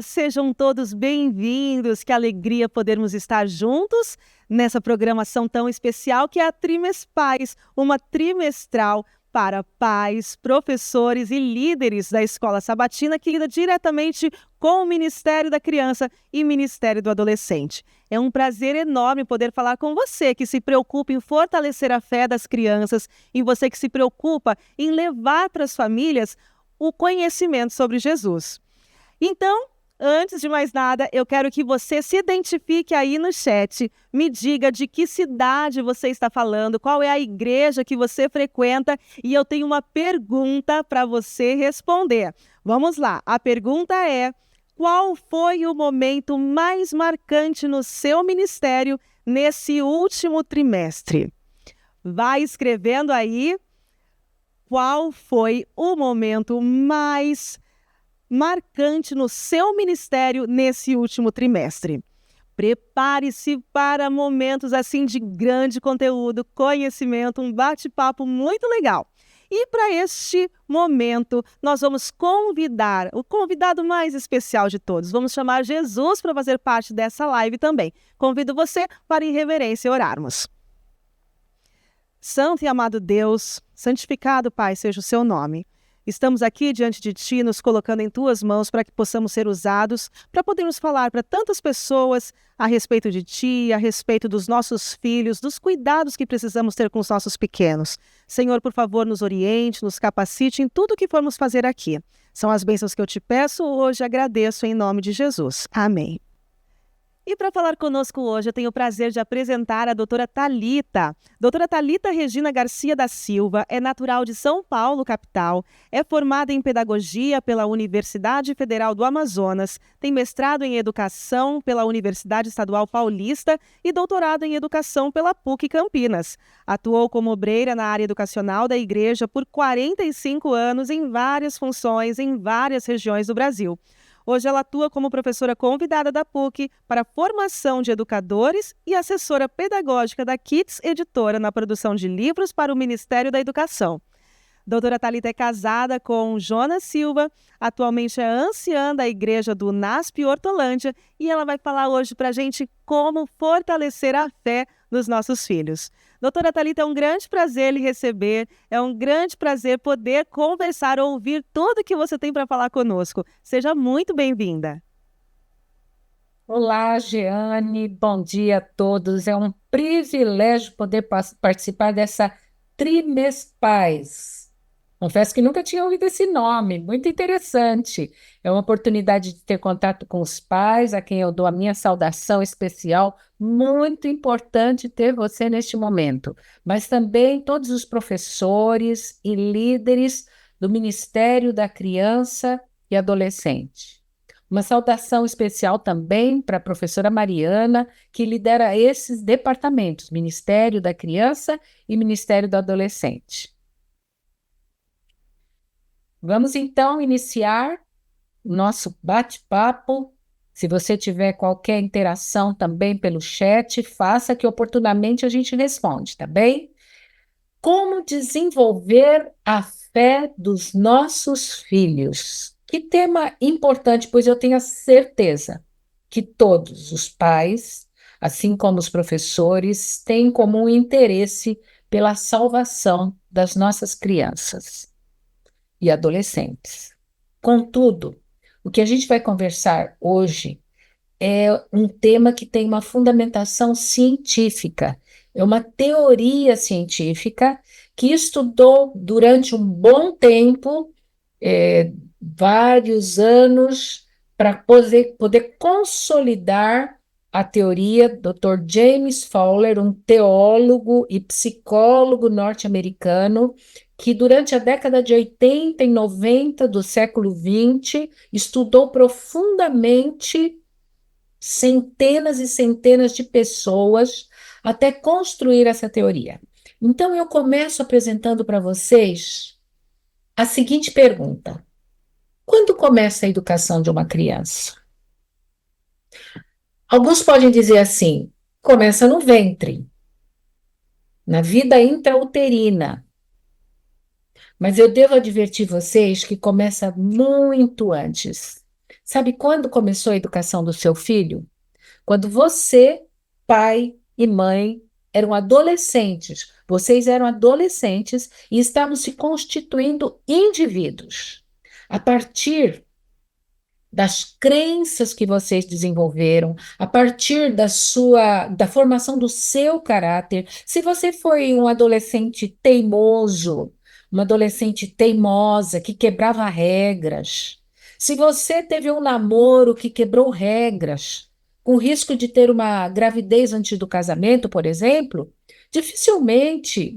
sejam todos bem-vindos. Que alegria podermos estar juntos nessa programação tão especial que é a Trimespais, uma trimestral para pais, professores e líderes da Escola Sabatina que lida diretamente com o Ministério da Criança e Ministério do Adolescente. É um prazer enorme poder falar com você que se preocupa em fortalecer a fé das crianças, em você que se preocupa em levar para as famílias o conhecimento sobre Jesus. Então, antes de mais nada, eu quero que você se identifique aí no chat, me diga de que cidade você está falando, qual é a igreja que você frequenta e eu tenho uma pergunta para você responder. Vamos lá, a pergunta é: qual foi o momento mais marcante no seu ministério nesse último trimestre? Vai escrevendo aí qual foi o momento mais marcante no seu ministério nesse último trimestre. Prepare-se para momentos assim de grande conteúdo, conhecimento, um bate-papo muito legal. E para este momento, nós vamos convidar o convidado mais especial de todos. Vamos chamar Jesus para fazer parte dessa live também. Convido você para, em reverência, orarmos. Santo e amado Deus, santificado, Pai, seja o seu nome. Estamos aqui diante de Ti, nos colocando em Tuas mãos para que possamos ser usados, para podermos falar para tantas pessoas a respeito de Ti, a respeito dos nossos filhos, dos cuidados que precisamos ter com os nossos pequenos. Senhor, por favor, nos oriente, nos capacite em tudo o que formos fazer aqui. São as bênçãos que eu te peço hoje e agradeço em nome de Jesus. Amém. E para falar conosco hoje, eu tenho o prazer de apresentar a doutora Thalita. Doutora Thalita Regina Garcia da Silva é natural de São Paulo, capital, é formada em Pedagogia pela Universidade Federal do Amazonas, tem mestrado em Educação pela Universidade Estadual Paulista e doutorado em Educação pela PUC Campinas. Atuou como obreira na área educacional da Igreja por 45 anos em várias funções em várias regiões do Brasil. Hoje ela atua como professora convidada da PUC para a formação de educadores e assessora pedagógica da Kids Editora na produção de livros para o Ministério da Educação. Doutora Thalita é casada com Jonas Silva, atualmente é anciã da igreja do NASP Hortolândia e ela vai falar hoje para a gente como fortalecer a fé nos nossos filhos. Doutora Thalita, é um grande prazer lhe receber, é um grande prazer poder conversar, ouvir tudo que você tem para falar conosco. Seja muito bem-vinda. Olá, Jeane, bom dia a todos. É um privilégio poder participar dessa Trimespais. Confesso que nunca tinha ouvido esse nome, muito interessante. É uma oportunidade de ter contato com os pais, a quem eu dou a minha saudação especial. Muito importante ter você neste momento, mas também todos os professores e líderes do Ministério da Criança e Adolescente. Uma saudação especial também para a professora Mariana, que lidera esses departamentos, Ministério da Criança e Ministério do Adolescente. Vamos então iniciar o nosso bate-papo. Se você tiver qualquer interação também pelo chat, faça que oportunamente a gente responde, tá bem? Como desenvolver a fé dos nossos filhos? Que tema importante, pois eu tenho a certeza que todos os pais, assim como os professores, têm em comum interesse pela salvação das nossas crianças e adolescentes. Contudo, o que a gente vai conversar hoje é um tema que tem uma fundamentação científica, é uma teoria científica que estudou durante um bom tempo, vários anos, para poder consolidar a teoria. Dr. James Fowler, um teólogo e psicólogo norte-americano, que durante a década de 80 e 90 do século XX estudou profundamente centenas e centenas de pessoas até construir essa teoria. Então, eu começo apresentando para vocês a seguinte pergunta: quando começa a educação de uma criança? Alguns podem dizer assim: começa no ventre, na vida intrauterina. Mas eu devo advertir vocês que começa muito antes. Sabe quando começou a educação do seu filho? Quando você, pai e mãe, eram adolescentes. Vocês eram adolescentes e estavam se constituindo indivíduos. A partir das crenças que vocês desenvolveram, a partir da formação do seu caráter. Se você foi um adolescente teimoso, uma adolescente teimosa que quebrava regras, se você teve um namoro que quebrou regras, com risco de ter uma gravidez antes do casamento, por exemplo, dificilmente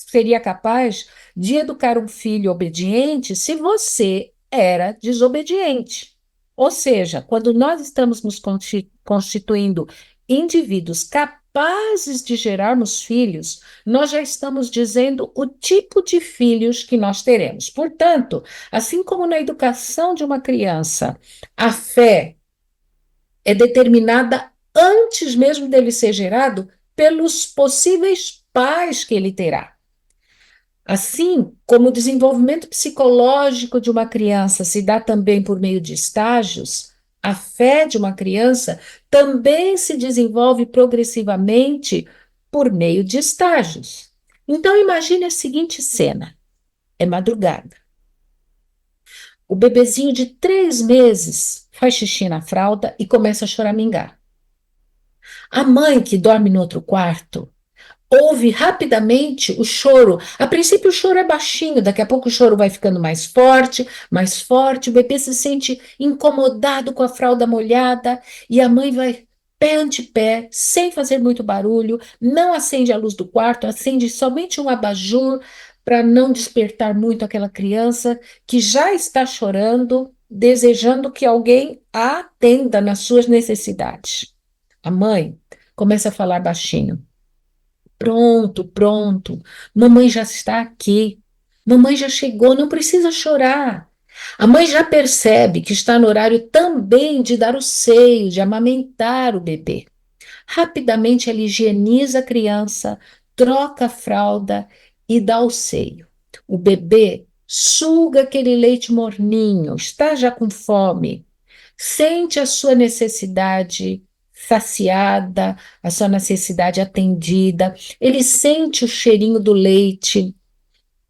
seria capaz de educar um filho obediente se você era desobediente. Ou seja, quando nós estamos nos constituindo indivíduos capazes de gerarmos filhos, nós já estamos dizendo o tipo de filhos que nós teremos. Portanto, assim como na educação de uma criança, a fé é determinada antes mesmo dele ser gerado pelos possíveis pais que ele terá. Assim como o desenvolvimento psicológico de uma criança se dá também por meio de estágios, a fé de uma criança também se desenvolve progressivamente por meio de estágios. Então, imagine a seguinte cena: é madrugada. O bebezinho de 3 meses faz xixi na fralda e começa a choramingar. A mãe, que dorme no outro quarto, ouve rapidamente o choro. A princípio, o choro é baixinho, daqui a pouco o choro vai ficando mais forte. O bebê se sente incomodado com a fralda molhada e a mãe vai pé ante pé, sem fazer muito barulho, não acende a luz do quarto, acende somente um abajur para não despertar muito aquela criança que já está chorando, desejando que alguém a atenda nas suas necessidades. A mãe começa a falar baixinho. Pronto, pronto. Mamãe já está aqui. Mamãe já chegou, não precisa chorar. A mãe já percebe que está no horário também de dar o seio, de amamentar o bebê. Rapidamente ela higieniza a criança, troca a fralda e dá o seio. O bebê suga aquele leite morninho, está já com fome, sente a sua necessidade saciada, a sua necessidade atendida, ele sente o cheirinho do leite,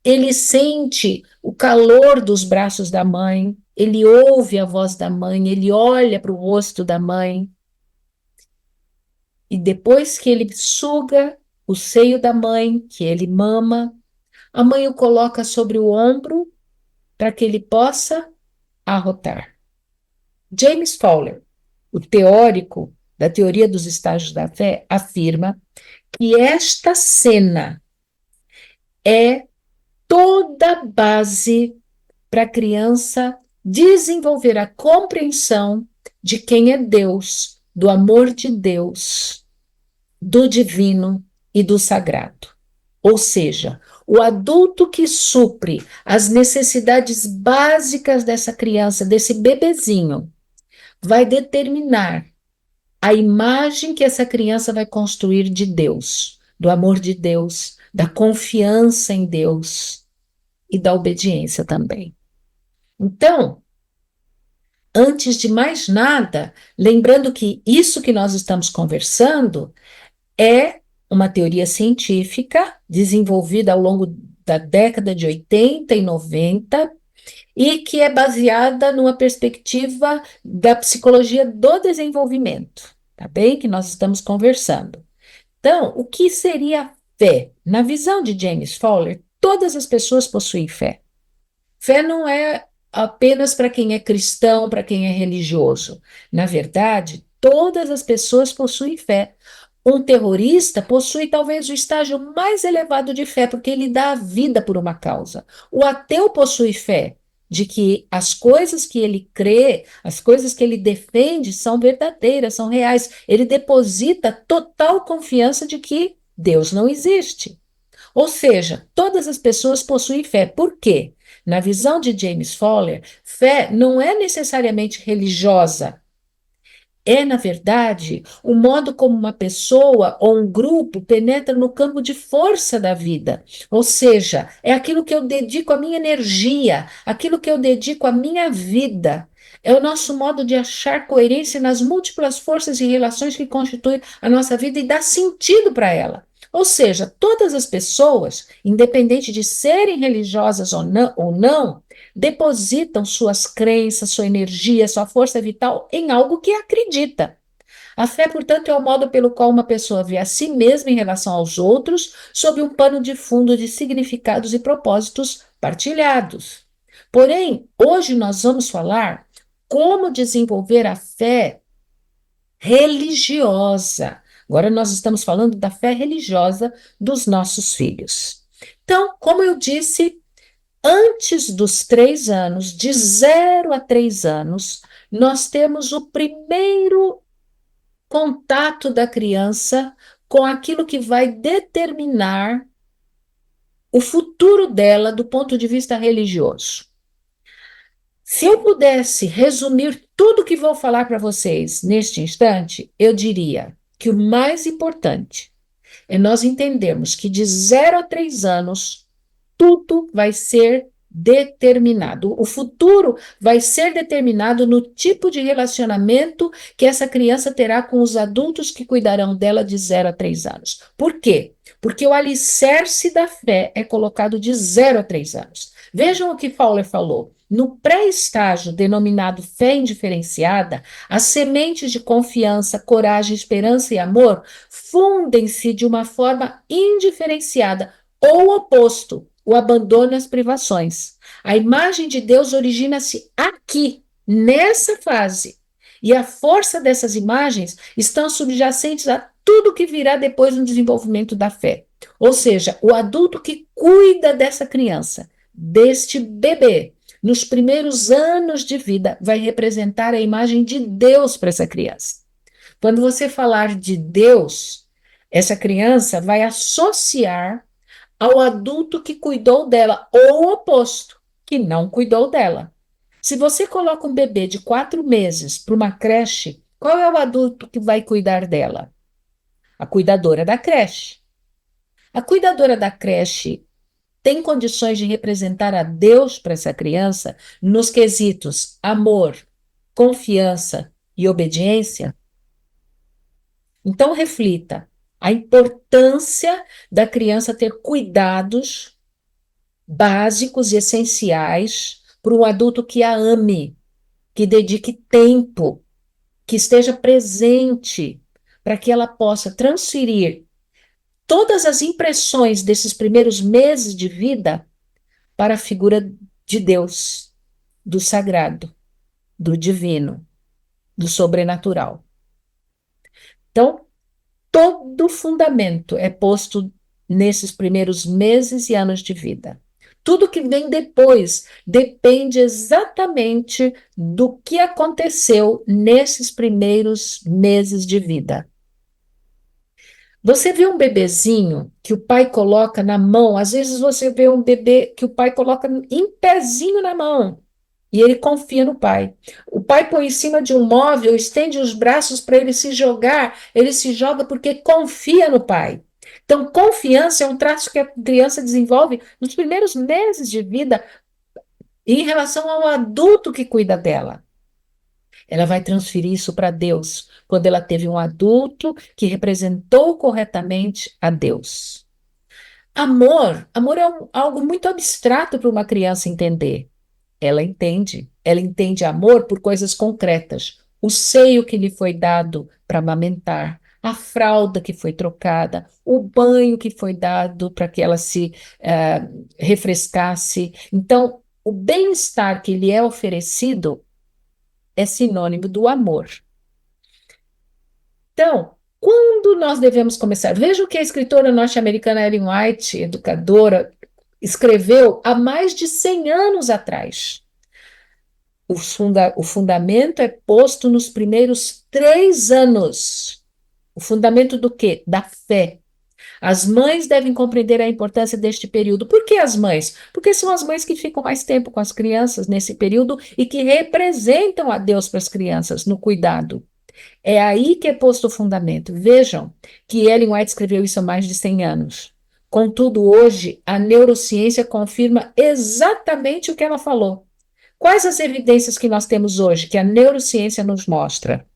ele sente o calor dos braços da mãe, ele ouve a voz da mãe, ele olha para o rosto da mãe, e depois que ele suga o seio da mãe, que ele mama, a mãe o coloca sobre o ombro para que ele possa arrotar. James Fowler, o teórico da teoria dos estágios da fé, afirma que esta cena é toda a base para a criança desenvolver a compreensão de quem é Deus, do amor de Deus, do divino e do sagrado. Ou seja, o adulto que supre as necessidades básicas dessa criança, desse bebezinho, vai determinar a imagem que essa criança vai construir de Deus, do amor de Deus, da confiança em Deus e da obediência também. Então, antes de mais nada, lembrando que isso que nós estamos conversando é uma teoria científica desenvolvida ao longo da década de 80 e 90 e que é baseada numa perspectiva da psicologia do desenvolvimento, tá bem? Que nós estamos conversando. Então, o que seria fé? Na visão de James Fowler, todas as pessoas possuem fé. Fé não é apenas para quem é cristão, para quem é religioso. Na verdade, todas as pessoas possuem fé. Um terrorista possui talvez o estágio mais elevado de fé, porque ele dá a vida por uma causa. O ateu possui fé de que as coisas que ele crê, as coisas que ele defende são verdadeiras, são reais. Ele deposita total confiança de que Deus não existe. Ou seja, todas as pessoas possuem fé. Por quê? Na visão de James Fowler, fé não é necessariamente religiosa. É, na verdade, o modo como uma pessoa ou um grupo penetra no campo de força da vida. Ou seja, é aquilo que eu dedico a minha energia, aquilo que eu dedico a minha vida. É o nosso modo de achar coerência nas múltiplas forças e relações que constituem a nossa vida e dar sentido para ela. Ou seja, todas as pessoas, independente de serem religiosas ou não, depositam suas crenças, sua energia, sua força vital em algo que acredita. A fé, portanto, é o modo pelo qual uma pessoa vê a si mesma em relação aos outros, sob um pano de fundo de significados e propósitos partilhados. Porém, hoje nós vamos falar como desenvolver a fé religiosa. Agora nós estamos falando da fé religiosa dos nossos filhos. Então, como eu disse, antes dos 3 anos, de 0 a 3 anos, nós temos o primeiro contato da criança com aquilo que vai determinar o futuro dela do ponto de vista religioso. Se eu pudesse resumir tudo que vou falar para vocês neste instante, eu diria que o mais importante é nós entendermos que de 0 a 3 anos, tudo vai ser determinado. O futuro vai ser determinado no tipo de relacionamento que essa criança terá com os adultos que cuidarão dela de 0 a 3 anos. Por quê? Porque o alicerce da fé é colocado de 0 a 3 anos. Vejam o que Fowler falou. No pré-estágio denominado fé indiferenciada, as sementes de confiança, coragem, esperança e amor fundem-se de uma forma indiferenciada ou oposto, o abandono e as privações. A imagem de Deus origina-se aqui, nessa fase, e a força dessas imagens estão subjacentes a tudo que virá depois no desenvolvimento da fé. Ou seja, o adulto que cuida dessa criança, deste bebê, nos primeiros anos de vida, vai representar a imagem de Deus para essa criança. Quando você falar de Deus, essa criança vai associar ao adulto que cuidou dela, ou o oposto, que não cuidou dela. Se você coloca um bebê de 4 meses para uma creche, qual é o adulto que vai cuidar dela? A cuidadora da creche. A cuidadora da creche tem condições de representar a Deus para essa criança nos quesitos amor, confiança e obediência? Então, reflita a importância da criança ter cuidados básicos e essenciais para um adulto que a ame, que dedique tempo, que esteja presente, para que ela possa transferir todas as impressões desses primeiros meses de vida para a figura de Deus, do sagrado, do divino, do sobrenatural. Então, todo fundamento é posto nesses primeiros meses e anos de vida. Tudo que vem depois depende exatamente do que aconteceu nesses primeiros meses de vida. Você vê um bebezinho que o pai coloca na mão, às vezes você vê um bebê que o pai coloca em pezinho na mão e ele confia no pai. O pai põe em cima de um móvel, estende os braços para ele se joga porque confia no pai. Então, confiança é um traço que a criança desenvolve nos primeiros meses de vida em relação ao adulto que cuida dela. Ela vai transferir isso para Deus, quando ela teve um adulto que representou corretamente a Deus. Amor é algo muito abstrato para uma criança entender. Ela entende amor por coisas concretas. O seio que lhe foi dado para amamentar, a fralda que foi trocada, o banho que foi dado para que ela se refrescasse. Então, o bem-estar que lhe é oferecido é sinônimo do amor. Então, quando nós devemos começar? Veja o que a escritora norte-americana Ellen White, educadora, escreveu há mais de 100 anos atrás. O fundamento é posto nos primeiros 3 anos. O fundamento do quê? Da fé. As mães devem compreender a importância deste período. Por que as mães? Porque são as mães que ficam mais tempo com as crianças nesse período e que representam a Deus para as crianças no cuidado. É aí que é posto o fundamento. Vejam que Ellen White escreveu isso há mais de 100 anos. Contudo, hoje, a neurociência confirma exatamente o que ela falou. Quais as evidências que nós temos hoje, que a neurociência nos mostra?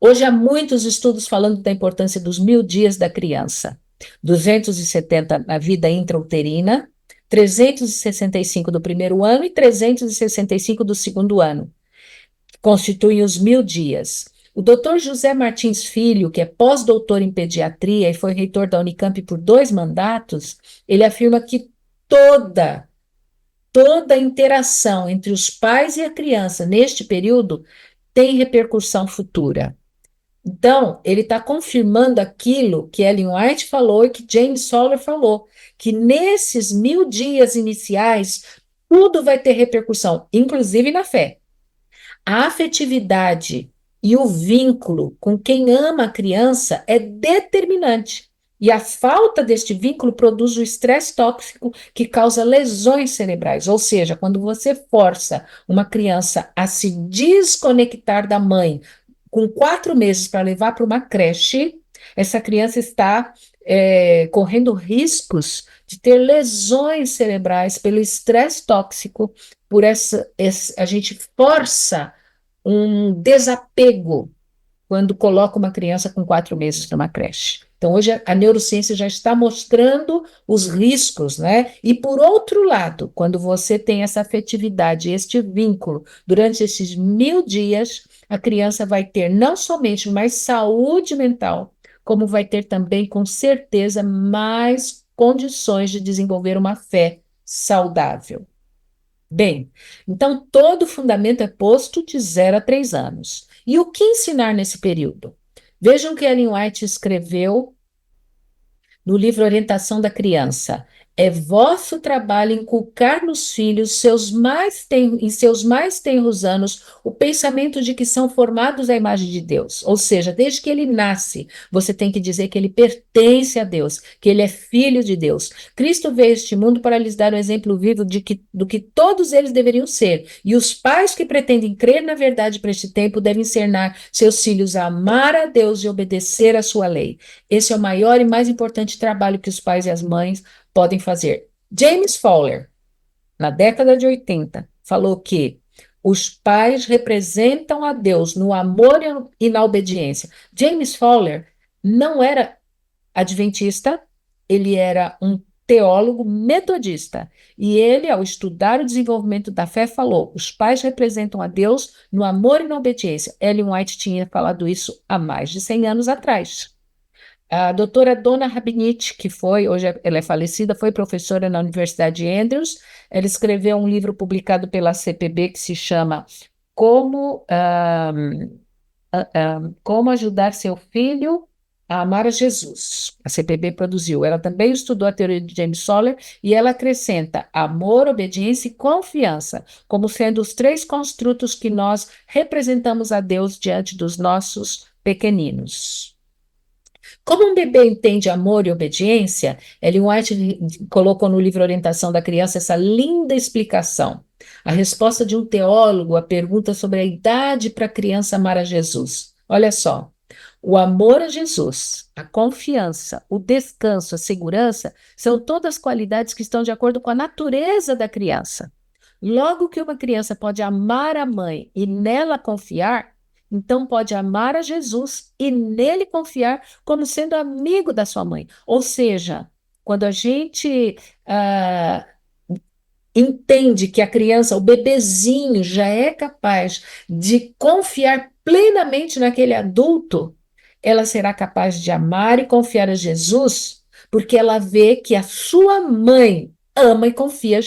Hoje há muitos estudos falando da importância dos 1.000 dias da criança. 270 na vida intrauterina, 365 do primeiro ano e 365 do segundo ano. Constituem os 1.000 dias. O Dr. José Martins Filho, que é pós-doutor em pediatria e foi reitor da Unicamp por 2 mandatos, ele afirma que toda interação entre os pais e a criança neste período tem repercussão futura. Então, ele está confirmando aquilo que Ellen White falou e que James Fowler falou, que nesses 1.000 dias iniciais, tudo vai ter repercussão, inclusive na fé. A afetividade e o vínculo com quem ama a criança é determinante. E a falta deste vínculo produz o estresse tóxico que causa lesões cerebrais. Ou seja, quando você força uma criança a se desconectar da mãe com 4 meses para levar para uma creche, essa criança está correndo riscos de ter lesões cerebrais pelo estresse tóxico, a gente força um desapego quando coloca uma criança com 4 meses numa creche. Então, hoje a neurociência já está mostrando os riscos, né? E, por outro lado, quando você tem essa afetividade, este vínculo, durante esses 1.000 dias, a criança vai ter não somente mais saúde mental, como vai ter também, com certeza, mais condições de desenvolver uma fé saudável. Bem, então todo o fundamento é posto de 0 a 3 anos. E o que ensinar nesse período? Vejam que Ellen White escreveu no livro Orientação da Criança. É vosso trabalho inculcar nos filhos em seus mais tenros anos o pensamento de que são formados à imagem de Deus. Ou seja, desde que ele nasce, você tem que dizer que ele pertence a Deus, que ele é filho de Deus. Cristo veio a este mundo para lhes dar um exemplo vivo do que todos eles deveriam ser. E os pais que pretendem crer na verdade para este tempo devem ensinar seus filhos a amar a Deus e obedecer à sua lei. Esse é o maior e mais importante trabalho que os pais e as mães podem fazer. James Fowler, na década de 80, falou que os pais representam a Deus no amor e na obediência. James Fowler não era adventista, ele era um teólogo metodista. E ele, ao estudar o desenvolvimento da fé, falou: os pais representam a Deus no amor e na obediência. Ellen White tinha falado isso há mais de 100 anos atrás. A doutora Donna Rabinich, que hoje ela é falecida, foi professora na Universidade de Andrews. Ela escreveu um livro publicado pela CPB que se chama Como Ajudar Seu Filho a Amar a Jesus. A CPB produziu. Ela também estudou a teoria de James Fowler e ela acrescenta amor, obediência e confiança como sendo os 3 construtos que nós representamos a Deus diante dos nossos pequeninos. Como um bebê entende amor e obediência, Ellen White colocou no livro Orientação da Criança essa linda explicação. A resposta de um teólogo à pergunta sobre a idade para a criança amar a Jesus. Olha só, o amor a Jesus, a confiança, o descanso, a segurança, são todas qualidades que estão de acordo com a natureza da criança. Logo que uma criança pode amar a mãe e nela confiar, então pode amar a Jesus e nele confiar como sendo amigo da sua mãe. Ou seja, quando a gente entende que a criança, o bebezinho, já é capaz de confiar plenamente naquele adulto, ela será capaz de amar e confiar a Jesus, porque ela vê que a sua mãe ama e confia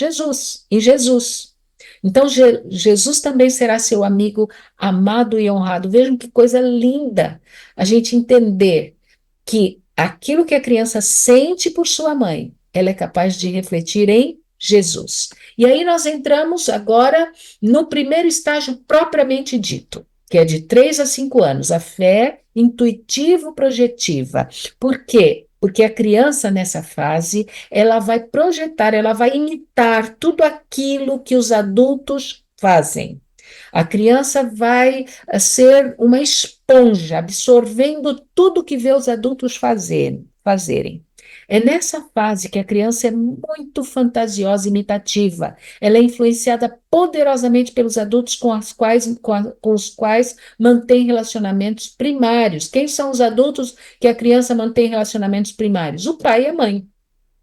em Jesus. Então, Jesus também será seu amigo amado e honrado. Vejam que coisa linda a gente entender que aquilo que a criança sente por sua mãe, ela é capaz de refletir em Jesus. E aí nós entramos agora no primeiro estágio propriamente dito, que é de 3 a 5 anos, a fé intuitivo-projetiva. Por quê? Porque a criança, nessa fase, ela vai projetar, ela vai imitar tudo aquilo que os adultos fazem. A criança vai ser uma esponja, absorvendo tudo que vê os adultos fazerem. É nessa fase que a criança é muito fantasiosa e imitativa. Ela é influenciada poderosamente pelos adultos com os quais mantém relacionamentos primários. Quem são os adultos que a criança mantém relacionamentos primários? O pai e a mãe.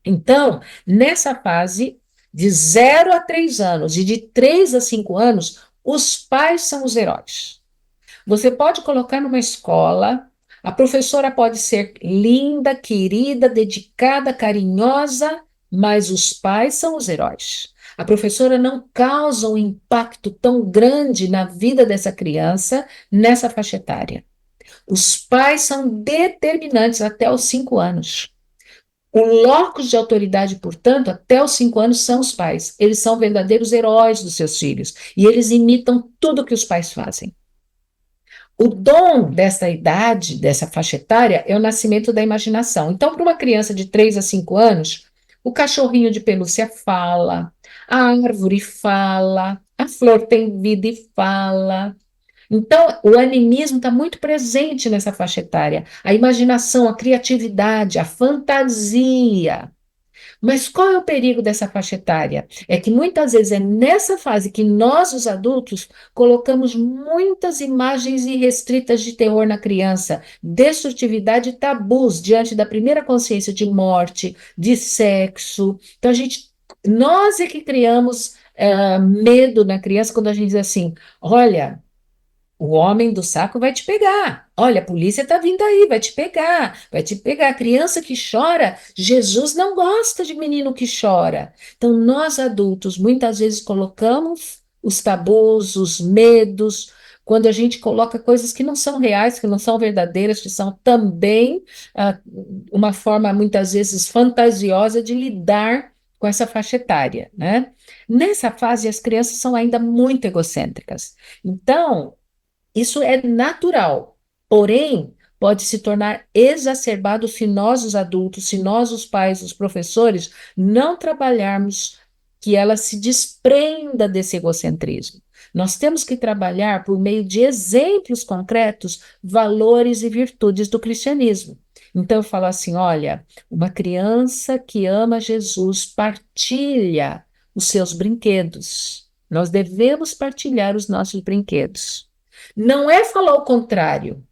Então, nessa fase, de 0 a 3 anos e de 3 a 5 anos, os pais são os heróis. Você pode colocar numa escola, a professora pode ser linda, querida, dedicada, carinhosa, mas os pais são os heróis. A professora não causa um impacto tão grande na vida dessa criança nessa faixa etária. Os pais são determinantes até os 5 anos. O locus de autoridade, portanto, até os 5 anos são os pais. Eles são verdadeiros heróis dos seus filhos e eles imitam tudo que os pais fazem. O dom dessa idade, dessa faixa etária, é o nascimento da imaginação. Então, para uma criança de 3 a 5 anos, o cachorrinho de pelúcia fala, a árvore fala, a flor tem vida e fala. Então, o animismo está muito presente nessa faixa etária. A imaginação, a criatividade, a fantasia. Mas qual é o perigo dessa faixa etária? É que muitas vezes é nessa fase que nós, os adultos, colocamos muitas imagens irrestritas de terror na criança, destrutividade e tabus diante da primeira consciência de morte, de sexo. Então, nós é que criamos medo na criança quando a gente diz assim: olha. O homem do saco vai te pegar. Olha, a polícia está vindo aí, vai te pegar, vai te pegar. A criança que chora, Jesus não gosta de menino que chora. Então, nós adultos, muitas vezes colocamos os tabus, os medos, quando a gente coloca coisas que não são reais, que não são verdadeiras, que são também ah, uma forma, muitas vezes, fantasiosa de lidar com essa faixa etária, né? Nessa fase, as crianças são ainda muito egocêntricas. Então, isso é natural, porém, pode se tornar exacerbado se nós, os adultos, se nós, os pais, os professores, não trabalharmos que ela se desprenda desse egocentrismo. Nós temos que trabalhar por meio de exemplos concretos, valores e virtudes do cristianismo. Então, eu falo assim: olha, uma criança que ama Jesus partilha os seus brinquedos. Nós devemos partilhar os nossos brinquedos. Não é falar o contrário.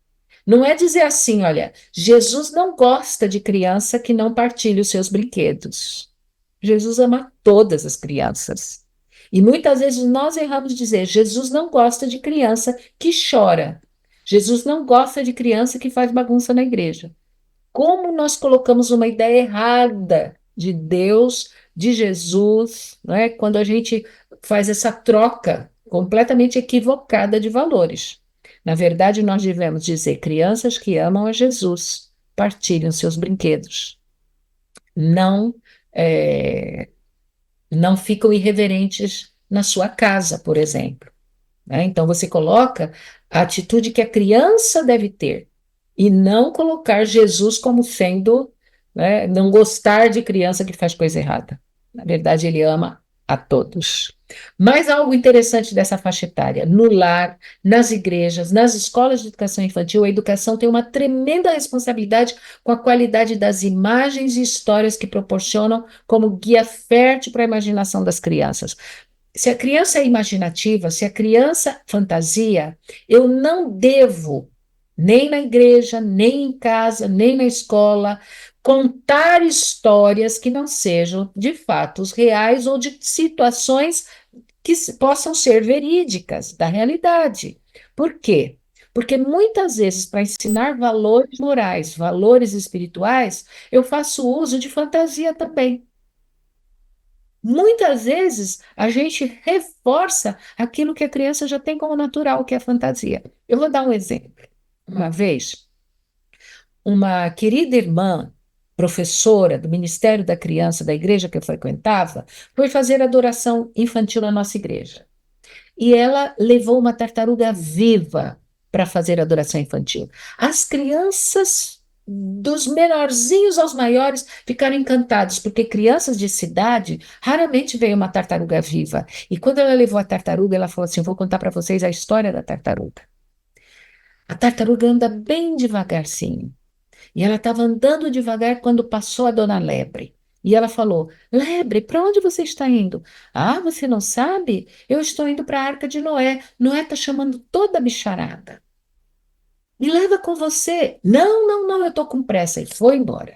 Não é dizer assim: olha, Jesus não gosta de criança que não partilhe os seus brinquedos. Jesus ama todas as crianças. E muitas vezes nós erramos dizer: Jesus não gosta de criança que chora. Jesus não gosta de criança que faz bagunça na igreja. Como nós colocamos uma ideia errada de Deus, de Jesus, não é? Quando a gente faz essa troca completamente equivocada de valores. Na verdade, nós devemos dizer: crianças que amam a Jesus partilham seus brinquedos. Não, é, não ficam irreverentes na sua casa, por exemplo, né? Então, você coloca a atitude que a criança deve ter e não colocar Jesus como sendo, né, não gostar de criança que faz coisa errada. Na verdade, ele ama a todos. Mas algo interessante dessa faixa etária: no lar, nas igrejas, nas escolas de educação infantil, a educação tem uma tremenda responsabilidade com a qualidade das imagens e histórias que proporcionam como guia fértil para a imaginação das crianças. Se a criança é imaginativa, se a criança fantasia, eu não devo, nem na igreja, nem em casa, nem na escola, contar histórias que não sejam de fatos reais ou de situações que possam ser verídicas da realidade. Por quê? Porque muitas vezes, para ensinar valores morais, valores espirituais, eu faço uso de fantasia também. Muitas vezes a gente reforça aquilo que a criança já tem como natural, que é a fantasia. Eu vou dar um exemplo. Uma vez, uma querida irmã, professora do Ministério da Criança da igreja que eu frequentava, foi fazer adoração infantil na nossa igreja. E ela levou uma tartaruga viva para fazer adoração infantil. As crianças dos menorzinhos aos maiores, ficaram encantados, porque crianças de cidade raramente veem uma tartaruga viva. E quando ela levou a tartaruga, ela falou assim: vou contar para vocês a história da tartaruga. A tartaruga anda bem devagarzinho. E ela estava andando devagar quando passou a dona Lebre. E ela falou: Lebre, para onde você está indo? Ah, você não sabe? Eu estou indo para a Arca de Noé. Noé está chamando toda a bicharada. Me leva com você. Não, não, não, eu estou com pressa. E foi embora.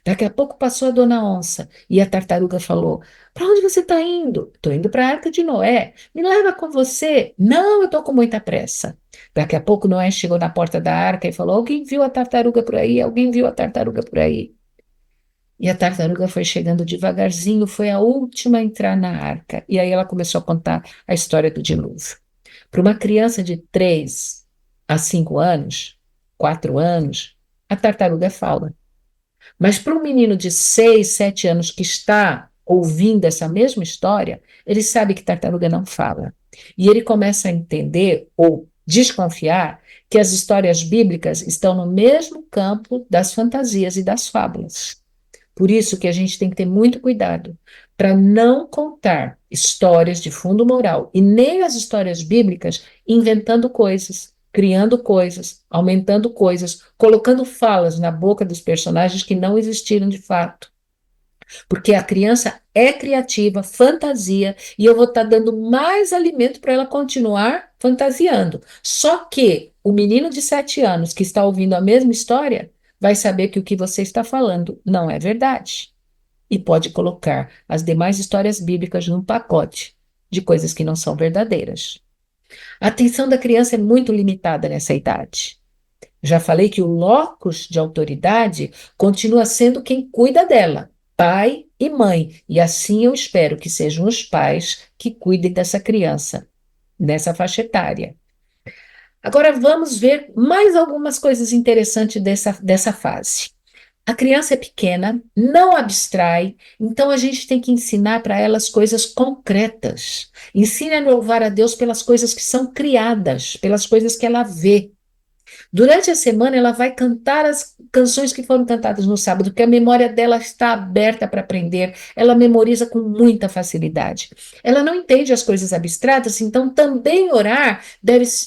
Daqui a pouco passou a dona Onça e a tartaruga falou: para onde você está indo? Estou indo para a Arca de Noé. Me leva com você. Não, eu estou com muita pressa. Daqui a pouco Noé chegou na porta da arca e falou: alguém viu a tartaruga por aí? Alguém viu a tartaruga por aí? E a tartaruga foi chegando devagarzinho, foi a última a entrar na arca. E aí ela começou a contar a história do dilúvio. Para uma criança de 3 a 5 anos, 4 anos, a tartaruga fala. Mas para um menino de 6, 7 anos que está ouvindo essa mesma história, ele sabe que tartaruga não fala. E ele começa a entender ou desconfiar que as histórias bíblicas estão no mesmo campo das fantasias e das fábulas. Por isso que a gente tem que ter muito cuidado para não contar histórias de fundo moral e nem as histórias bíblicas inventando coisas, criando coisas, aumentando coisas, colocando falas na boca dos personagens que não existiram de fato. Porque a criança é criativa, fantasia, e eu vou estar dando mais alimento para ela continuar fantasiando. Só que o menino de 7 anos que está ouvindo a mesma história vai saber que o que você está falando não é verdade. E pode colocar as demais histórias bíblicas num pacote de coisas que não são verdadeiras. A atenção da criança é muito limitada nessa idade. Já falei que o locus de autoridade continua sendo quem cuida dela, pai e mãe, e assim eu espero que sejam os pais que cuidem dessa criança, nessa faixa etária. Agora vamos ver mais algumas coisas interessantes dessa fase. A criança é pequena, não abstrai, então a gente tem que ensinar para elas coisas concretas. Ensine a louvar a Deus pelas coisas que são criadas, pelas coisas que ela vê. Durante a semana, ela vai cantar as canções que foram cantadas no sábado, porque a memória dela está aberta para aprender, ela memoriza com muita facilidade. Ela não entende as coisas abstratas, então também orar,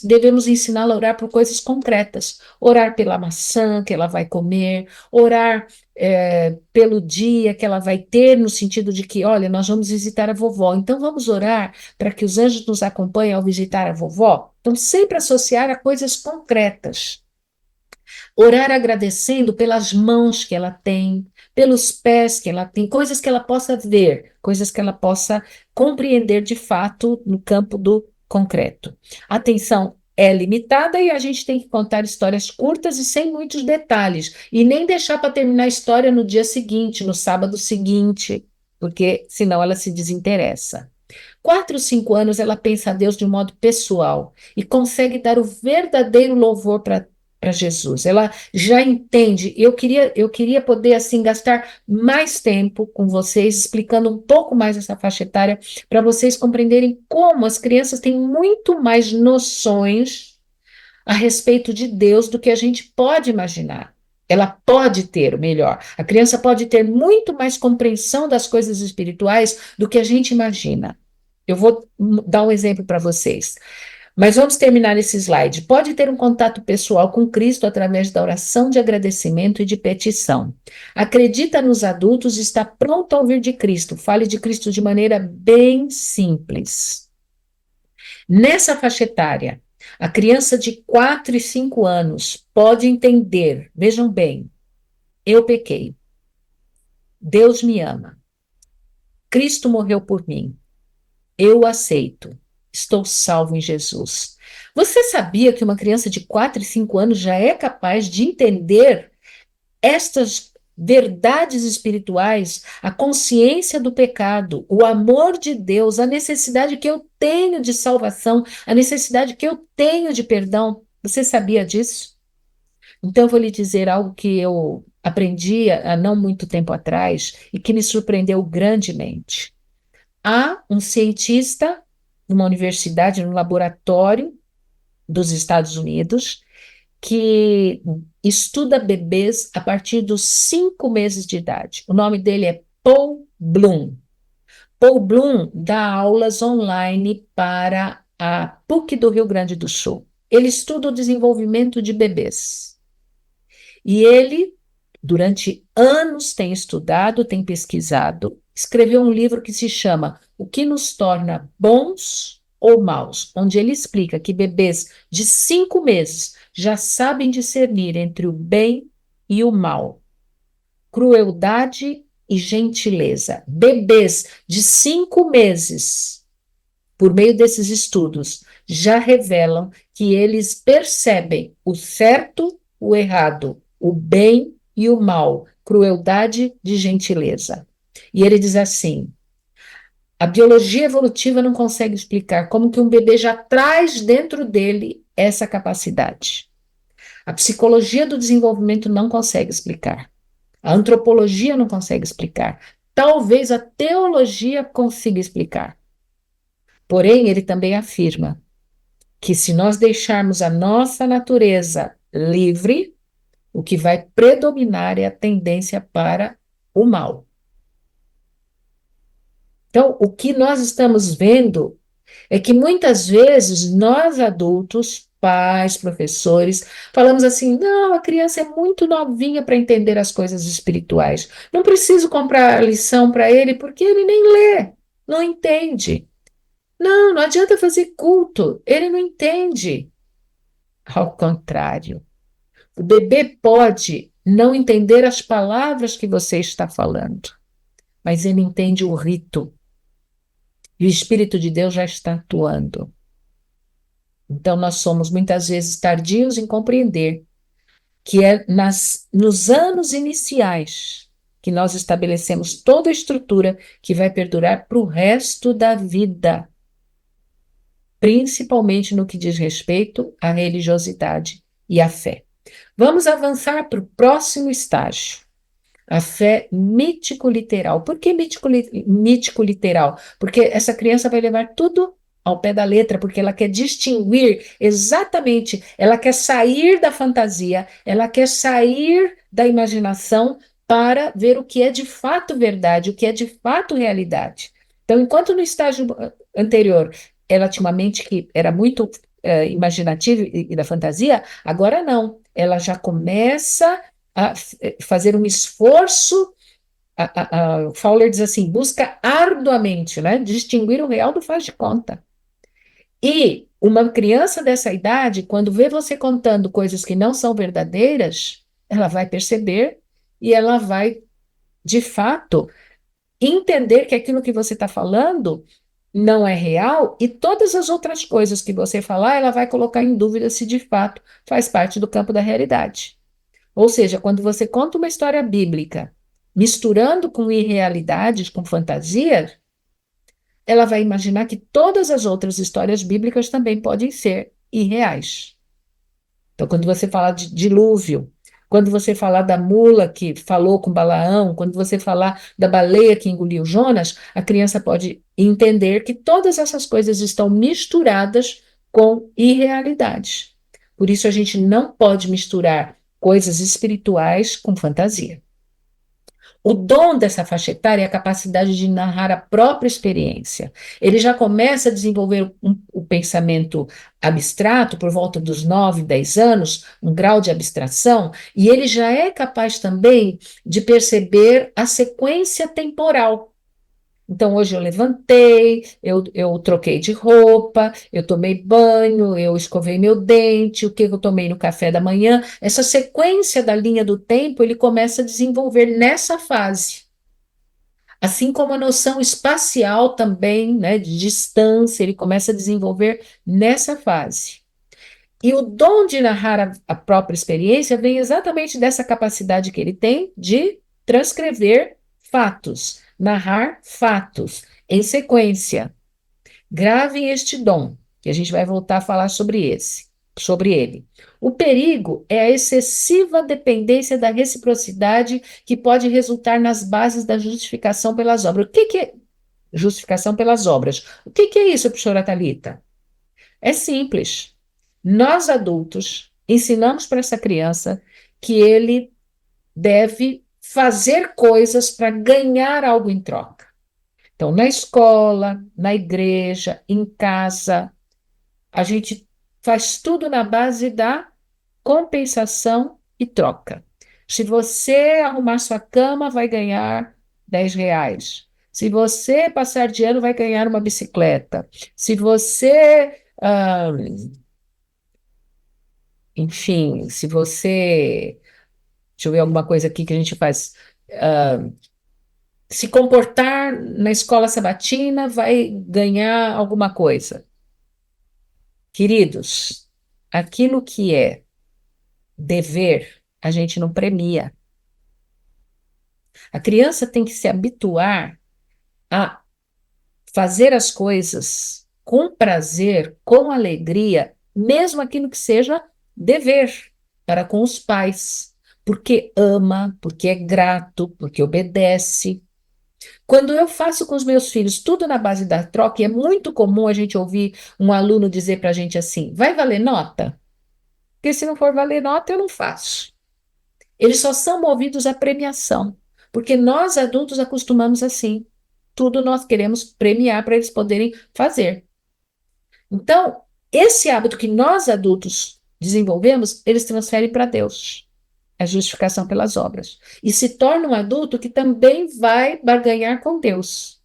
devemos ensiná-la a orar por coisas concretas. Orar pela maçã que ela vai comer, orar pelo dia que ela vai ter, no sentido de que, olha, nós vamos visitar a vovó, então vamos orar para que os anjos nos acompanhem ao visitar a vovó. Então, sempre associar a coisas concretas. Orar agradecendo pelas mãos que ela tem, pelos pés que ela tem, coisas que ela possa ver, coisas que ela possa compreender de fato no campo do concreto. A atenção é limitada e a gente tem que contar histórias curtas e sem muitos detalhes, e nem deixar para terminar a história no dia seguinte, no sábado seguinte, porque senão ela se desinteressa. 4, 5 anos ela pensa a Deus de um modo pessoal e consegue dar o verdadeiro louvor para Jesus. Ela já entende. Eu queria poder assim gastar mais tempo com vocês explicando um pouco mais essa faixa etária para vocês compreenderem como as crianças têm muito mais noções a respeito de Deus do que a gente pode imaginar. Ela pode ter, o melhor, a criança pode ter muito mais compreensão das coisas espirituais do que a gente imagina. Eu vou dar um exemplo para vocês. Mas vamos terminar esse slide. Pode ter um contato pessoal com Cristo através da oração de agradecimento e de petição. Acredita nos adultos e está pronto a ouvir de Cristo. Fale de Cristo de maneira bem simples. Nessa faixa etária, a criança de 4 e 5 anos pode entender, vejam bem, eu pequei, Deus me ama, Cristo morreu por mim, eu o aceito, estou salvo em Jesus. Você sabia que uma criança de 4 e 5 anos já é capaz de entender estas verdades espirituais, a consciência do pecado, o amor de Deus, a necessidade que eu tenho de salvação, a necessidade que eu tenho de perdão? Você sabia disso? Então, eu vou lhe dizer algo que eu aprendi há não muito tempo atrás e que me surpreendeu grandemente. Há um cientista numa universidade, num laboratório dos Estados Unidos, que estuda bebês a partir dos 5 meses de idade. O nome dele é Paul Bloom. Paul Bloom dá aulas online para a PUC do Rio Grande do Sul. Ele estuda o desenvolvimento de bebês. E ele, durante anos, tem estudado, tem pesquisado, escreveu um livro que se chama O que nos torna bons ou maus, onde ele explica que bebês de 5 meses já sabem discernir entre o bem e o mal, crueldade e gentileza. Bebês de 5 meses, por meio desses estudos, já revelam que eles percebem o certo, o errado, o bem e o mal, crueldade de gentileza. E ele diz assim: a biologia evolutiva não consegue explicar como que um bebê já traz dentro dele essa capacidade. A psicologia do desenvolvimento não consegue explicar. A antropologia não consegue explicar. Talvez a teologia consiga explicar. Porém, ele também afirma que se nós deixarmos a nossa natureza livre, o que vai predominar é a tendência para o mal. Então, o que nós estamos vendo é que muitas vezes nós adultos, pais, professores, falamos assim: não, a criança é muito novinha para entender as coisas espirituais. Não preciso comprar lição para ele porque ele nem lê, não entende. Não, não adianta fazer culto, ele não entende. Ao contrário, o bebê pode não entender as palavras que você está falando, mas ele entende o rito. E o Espírito de Deus já está atuando. Então, nós somos muitas vezes tardios em compreender que é nos anos iniciais que nós estabelecemos toda a estrutura que vai perdurar para o resto da vida, principalmente no que diz respeito à religiosidade e à fé. Vamos avançar para o próximo estágio. A fé mítico-literal. Por que mítico-literal? Porque essa criança vai levar tudo ao pé da letra, porque ela quer distinguir exatamente, ela quer sair da fantasia, ela quer sair da imaginação para ver o que é de fato verdade, o que é de fato realidade. Então, enquanto no estágio anterior ela tinha uma mente que era muito imaginativa e da fantasia, agora não. Ela já começa a fazer um esforço. Fowler diz assim: busca arduamente, né, distinguir o real do faz de conta. E uma criança dessa idade, quando vê você contando coisas que não são verdadeiras, ela vai perceber e ela vai, de fato, entender que aquilo que você está falando não é real, e todas as outras coisas que você falar, ela vai colocar em dúvida se de fato faz parte do campo da realidade. Ou seja, quando você conta uma história bíblica, misturando com irrealidades, com fantasias, ela vai imaginar que todas as outras histórias bíblicas também podem ser irreais. Então, quando você fala de dilúvio, quando você falar da mula que falou com Balaão, quando você falar da baleia que engoliu Jonas, a criança pode entender que todas essas coisas estão misturadas com irrealidades. Por isso, a gente não pode misturar coisas espirituais com fantasia. O dom dessa faixa etária é a capacidade de narrar a própria experiência. Ele já começa a desenvolver o pensamento abstrato por volta dos 9, 10 anos, um grau de abstração, e ele já é capaz também de perceber a sequência temporal. Então, hoje eu levantei, eu troquei de roupa, eu tomei banho, eu escovei meu dente, o que eu tomei no café da manhã. Essa sequência da linha do tempo, ele começa a desenvolver nessa fase. Assim como a noção espacial também, né, de distância, ele começa a desenvolver nessa fase. E o dom de narrar a própria experiência vem exatamente dessa capacidade que ele tem de transcrever fatos, narrar fatos em sequência. Gravem este dom, que a gente vai voltar a falar sobre ele. O perigo é a excessiva dependência da reciprocidade que pode resultar nas bases da justificação pelas obras. O que é justificação pelas obras? O que é isso, professora Thalita? É simples. Nós adultos ensinamos para essa criança que ele deve fazer coisas para ganhar algo em troca. Então, na escola, na igreja, em casa, a gente faz tudo na base da compensação e troca. Se você arrumar sua cama, vai ganhar R$ 10. Se você passar de ano, vai ganhar uma bicicleta. Se você, enfim, se você, deixa eu ver alguma coisa aqui que a gente faz, se comportar na escola sabatina, vai ganhar alguma coisa. Queridos, aquilo que é dever, a gente não premia. A criança tem que se habituar a fazer as coisas com prazer, com alegria, mesmo aquilo que seja dever para com os pais, porque ama, porque é grato, porque obedece. Quando eu faço com os meus filhos tudo na base da troca, e é muito comum a gente ouvir um aluno dizer para a gente assim: vai valer nota? Porque se não for valer nota, eu não faço. Eles só são movidos à premiação, porque nós adultos acostumamos assim. Tudo nós queremos premiar para eles poderem fazer. Então, esse hábito que nós adultos desenvolvemos, eles transferem para Deus. A justificação pelas obras. E se torna um adulto que também vai barganhar com Deus.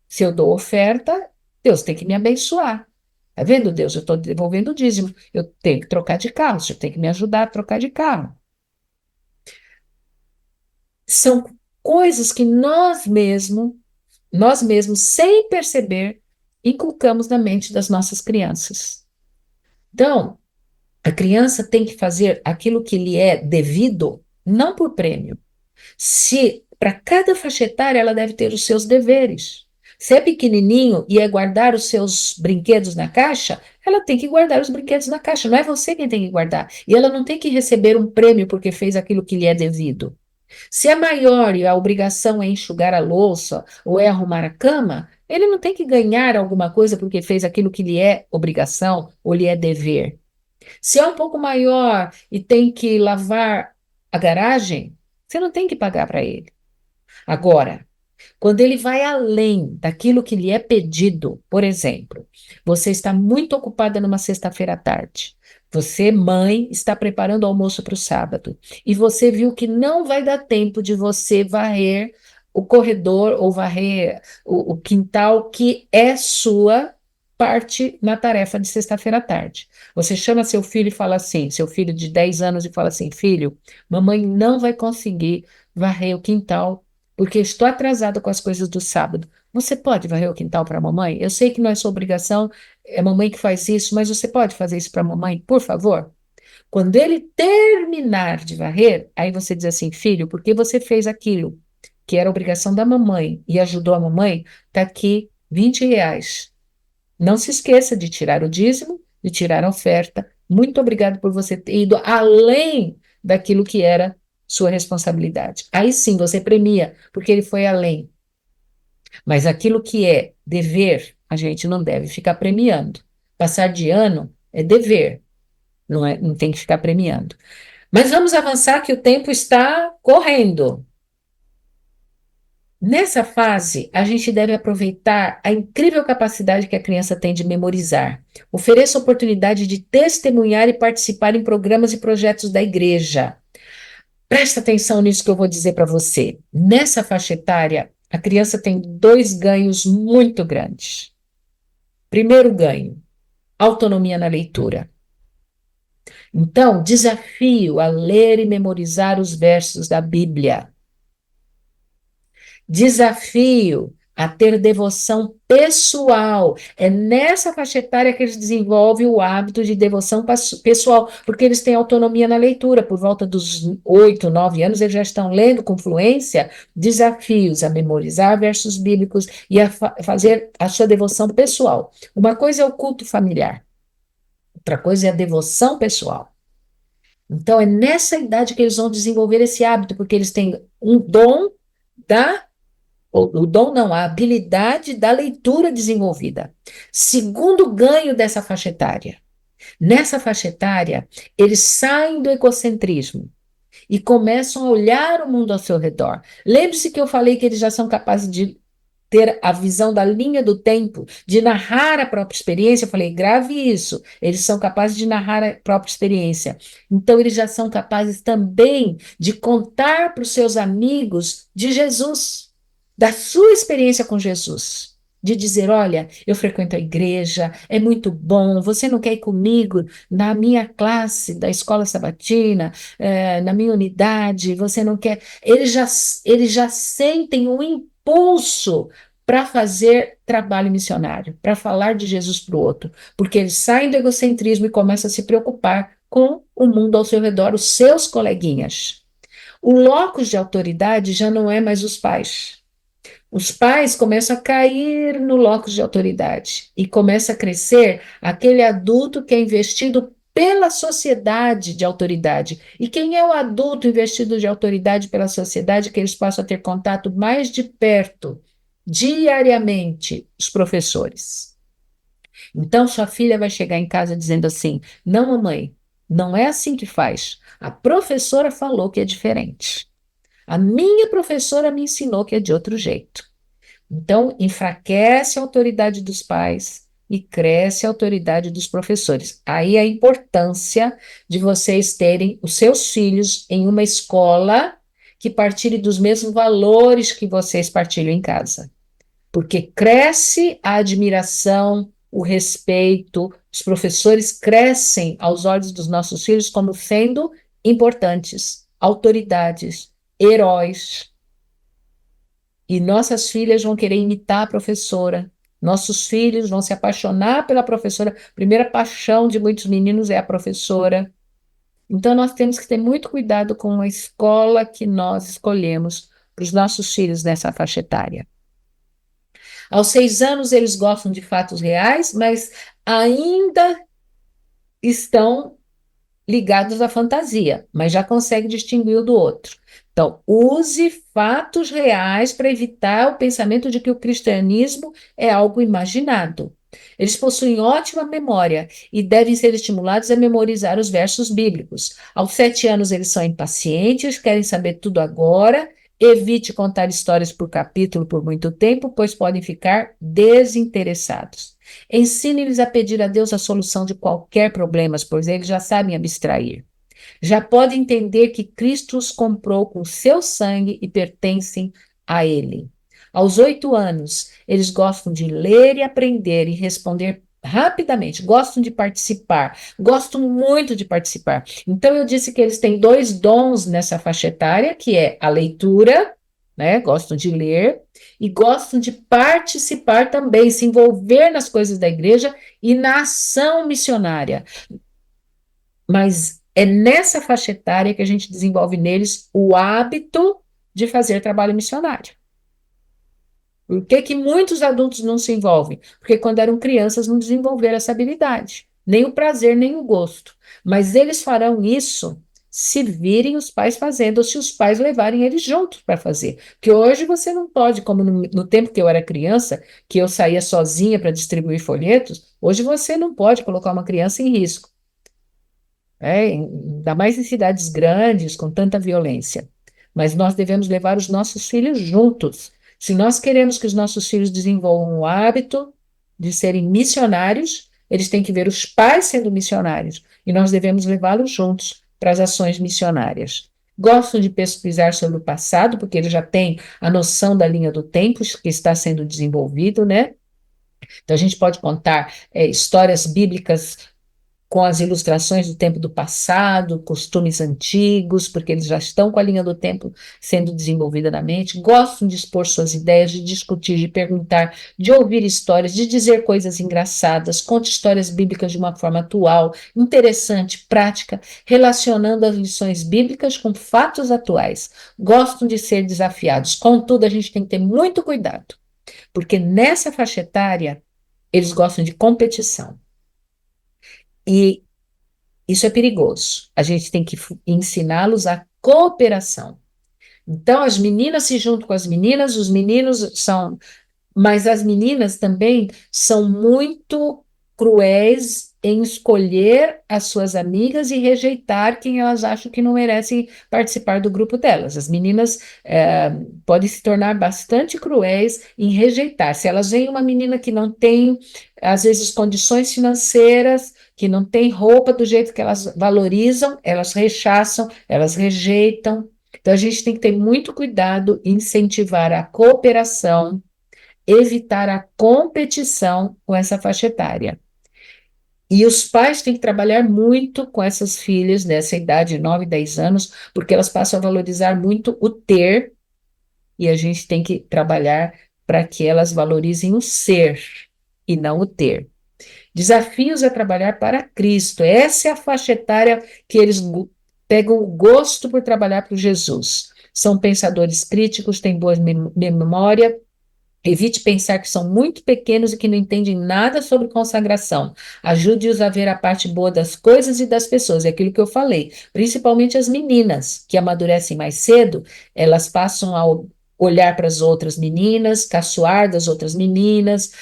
Se eu dou oferta, Deus tem que me abençoar. Tá vendo, Deus? Eu estou devolvendo o dízimo. Eu tenho que trocar de carro. Você tem que me ajudar a trocar de carro. São coisas que nós mesmos, sem perceber, inculcamos na mente das nossas crianças. Então, a criança tem que fazer aquilo que lhe é devido, não por prêmio. Se para cada faixa etária ela deve ter os seus deveres. Se é pequenininho e é guardar os seus brinquedos na caixa, ela tem que guardar os brinquedos na caixa, não é você quem tem que guardar. E ela não tem que receber um prêmio porque fez aquilo que lhe é devido. Se é maior e a obrigação é enxugar a louça ou é arrumar a cama, ele não tem que ganhar alguma coisa porque fez aquilo que lhe é obrigação ou lhe é dever. Se é um pouco maior e tem que lavar a garagem, você não tem que pagar para ele. Agora, quando ele vai além daquilo que lhe é pedido, por exemplo, você está muito ocupada numa sexta-feira à tarde. Você, mãe, está preparando o almoço para o sábado e você viu que não vai dar tempo de você varrer o corredor ou varrer o quintal que é sua parte na tarefa de sexta-feira à tarde. Você chama seu filho e fala assim, seu filho de 10 anos e fala assim, filho, mamãe não vai conseguir varrer o quintal porque estou atrasada com as coisas do sábado. Você pode varrer o quintal para a mamãe? Eu sei que não é sua obrigação, é a mamãe que faz isso, mas você pode fazer isso para a mamãe, por favor? Quando ele terminar de varrer, aí você diz assim, filho, porque você fez aquilo que era obrigação da mamãe e ajudou a mamãe, está aqui R$ 20. Não se esqueça de tirar o dízimo, de tirar a oferta. Muito obrigado por você ter ido além daquilo que era sua responsabilidade. Aí sim você premia, porque ele foi além. Mas aquilo que é dever, a gente não deve ficar premiando. Passar de ano é dever, não tem que ficar premiando. Mas vamos avançar que o tempo está correndo. Nessa fase, a gente deve aproveitar a incrível capacidade que a criança tem de memorizar. Ofereça oportunidade de testemunhar e participar em programas e projetos da igreja. Presta atenção nisso que eu vou dizer para você. Nessa faixa etária, a criança tem 2 ganhos muito grandes. Primeiro ganho, autonomia na leitura. Então, desafio a ler e memorizar os versos da Bíblia. Desafio a ter devoção pessoal. É nessa faixa etária que eles desenvolvem o hábito de devoção pessoal, porque eles têm autonomia na leitura. Por volta dos 8, 9 anos, eles já estão lendo com fluência desafios a memorizar versos bíblicos e a fazer a sua devoção pessoal. Uma coisa é o culto familiar, outra coisa é a devoção pessoal. Então, é nessa idade que eles vão desenvolver esse hábito, porque eles têm um dom o dom não, a habilidade da leitura desenvolvida. Segundo ganho dessa faixa etária, Nessa faixa etária, eles saem do egocentrismo e começam a olhar o mundo ao seu redor. Lembre-se que eu falei que eles já são capazes de ter a visão da linha do tempo, de narrar a própria experiência. Eu falei, grave isso. Eles são capazes de narrar a própria experiência. Então, eles já são capazes também de contar para os seus amigos de Jesus, da sua experiência com Jesus. De dizer, olha, eu frequento a igreja, é muito bom, você não quer ir comigo na minha classe da escola sabatina, na minha unidade, você não quer. Eles já sentem um impulso para fazer trabalho missionário, para falar de Jesus para o outro, porque eles saem do egocentrismo e começam a se preocupar com o mundo ao seu redor, os seus coleguinhas. O locus de autoridade já não é mais os pais. Os pais começam a cair no locus de autoridade e começa a crescer aquele adulto que é investido pela sociedade de autoridade. E quem é o adulto investido de autoridade pela sociedade que eles possam ter contato mais de perto, diariamente? Os professores. Então, sua filha vai chegar em casa dizendo assim: não, mamãe, não é assim que faz. A professora falou que é diferente. A minha professora me ensinou que é de outro jeito. Então, enfraquece a autoridade dos pais e cresce a autoridade dos professores. Aí a importância de vocês terem os seus filhos em uma escola que partilhe dos mesmos valores que vocês partilham em casa. Porque cresce a admiração, o respeito, os professores crescem aos olhos dos nossos filhos como sendo importantes, autoridades, heróis. E nossas filhas vão querer imitar a professora. Nossos filhos vão se apaixonar pela professora. A primeira paixão de muitos meninos é a professora. Então, nós temos que ter muito cuidado com a escola que nós escolhemos para os nossos filhos nessa faixa etária. Aos 6 anos, eles gostam de fatos reais, mas ainda estão ligados à fantasia, mas já consegue distinguir o do outro. Então, use fatos reais para evitar o pensamento de que o cristianismo é algo imaginado. Eles possuem ótima memória e devem ser estimulados a memorizar os versos bíblicos. Aos 7 anos, eles são impacientes, querem saber tudo agora. Evite contar histórias por capítulo por muito tempo, pois podem ficar desinteressados. Ensine-lhes a pedir a Deus a solução de qualquer problema, pois eles já sabem abstrair. Já podem entender que Cristo os comprou com seu sangue e pertencem a Ele. Aos 8 anos, eles gostam de ler e aprender e responder rapidamente, gostam de participar, gostam muito de participar. Então, eu disse que eles têm 2 dons nessa faixa etária, que é a leitura, né? Gostam de ler, e gostam de participar também, se envolver nas coisas da igreja e na ação missionária. Mas é nessa faixa etária que a gente desenvolve neles o hábito de fazer trabalho missionário. Por que muitos adultos não se envolvem? Porque quando eram crianças não desenvolveram essa habilidade, nem o prazer, nem o gosto. Mas eles farão isso se virem os pais fazendo, ou se os pais levarem eles juntos para fazer. Porque hoje você não pode, como no tempo que eu era criança, que eu saía sozinha para distribuir folhetos, hoje você não pode colocar uma criança em risco. Ainda mais em cidades grandes, com tanta violência. Mas nós devemos levar os nossos filhos juntos. Se nós queremos que os nossos filhos desenvolvam o hábito de serem missionários, eles têm que ver os pais sendo missionários, e nós devemos levá-los juntos para as ações missionárias. Gostam de pesquisar sobre o passado, porque eles já têm a noção da linha do tempo que está sendo desenvolvido, né? Então, a gente pode contar histórias bíblicas com as ilustrações do tempo do passado, costumes antigos, porque eles já estão com a linha do tempo sendo desenvolvida na mente, gostam de expor suas ideias, de discutir, de perguntar, de ouvir histórias, de dizer coisas engraçadas, conta histórias bíblicas de uma forma atual, interessante, prática, relacionando as lições bíblicas com fatos atuais. Gostam de ser desafiados. Contudo, a gente tem que ter muito cuidado, porque nessa faixa etária, eles gostam de competição. E isso é perigoso. A gente tem que ensiná-los a cooperação. Então, as meninas se juntam com as meninas, os meninos são. Mas as meninas também são muito cruéis em escolher as suas amigas e rejeitar quem elas acham que não merecem participar do grupo delas. As meninas podem se tornar bastante cruéis em rejeitar. Se elas veem uma menina que não tem, às vezes, condições financeiras, que não tem roupa do jeito que elas valorizam, elas rechaçam, elas rejeitam. Então, a gente tem que ter muito cuidado em incentivar a cooperação, evitar a competição com essa faixa etária. E os pais têm que trabalhar muito com essas filhas nessa idade, 9, 10 anos, porque elas passam a valorizar muito o ter, e a gente tem que trabalhar para que elas valorizem o ser e não o ter. Desafios a trabalhar para Cristo. Essa é a faixa etária que eles pegam o gosto por trabalhar para Jesus. São pensadores críticos, têm boa memória. Evite pensar que são muito pequenos e que não entendem nada sobre consagração. Ajude-os a ver a parte boa das coisas e das pessoas. É aquilo que eu falei. Principalmente as meninas, que amadurecem mais cedo, elas passam a olhar para as outras meninas, caçoar das outras meninas,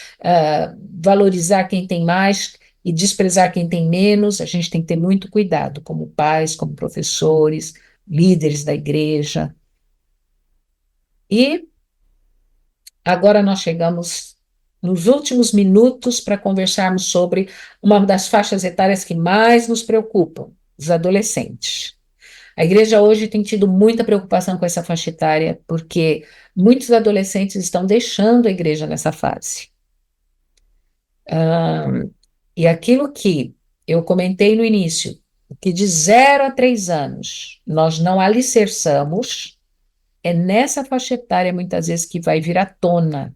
valorizar quem tem mais e desprezar quem tem menos. A gente tem que ter muito cuidado, como pais, como professores, líderes da igreja. E agora nós chegamos nos últimos minutos para conversarmos sobre uma das faixas etárias que mais nos preocupam, os adolescentes. A igreja hoje tem tido muita preocupação com essa faixa etária, porque muitos adolescentes estão deixando a igreja nessa fase. E aquilo que eu comentei no início, que de 0 a 3 anos nós não alicerçamos, é nessa faixa etária muitas vezes que vai vir à tona.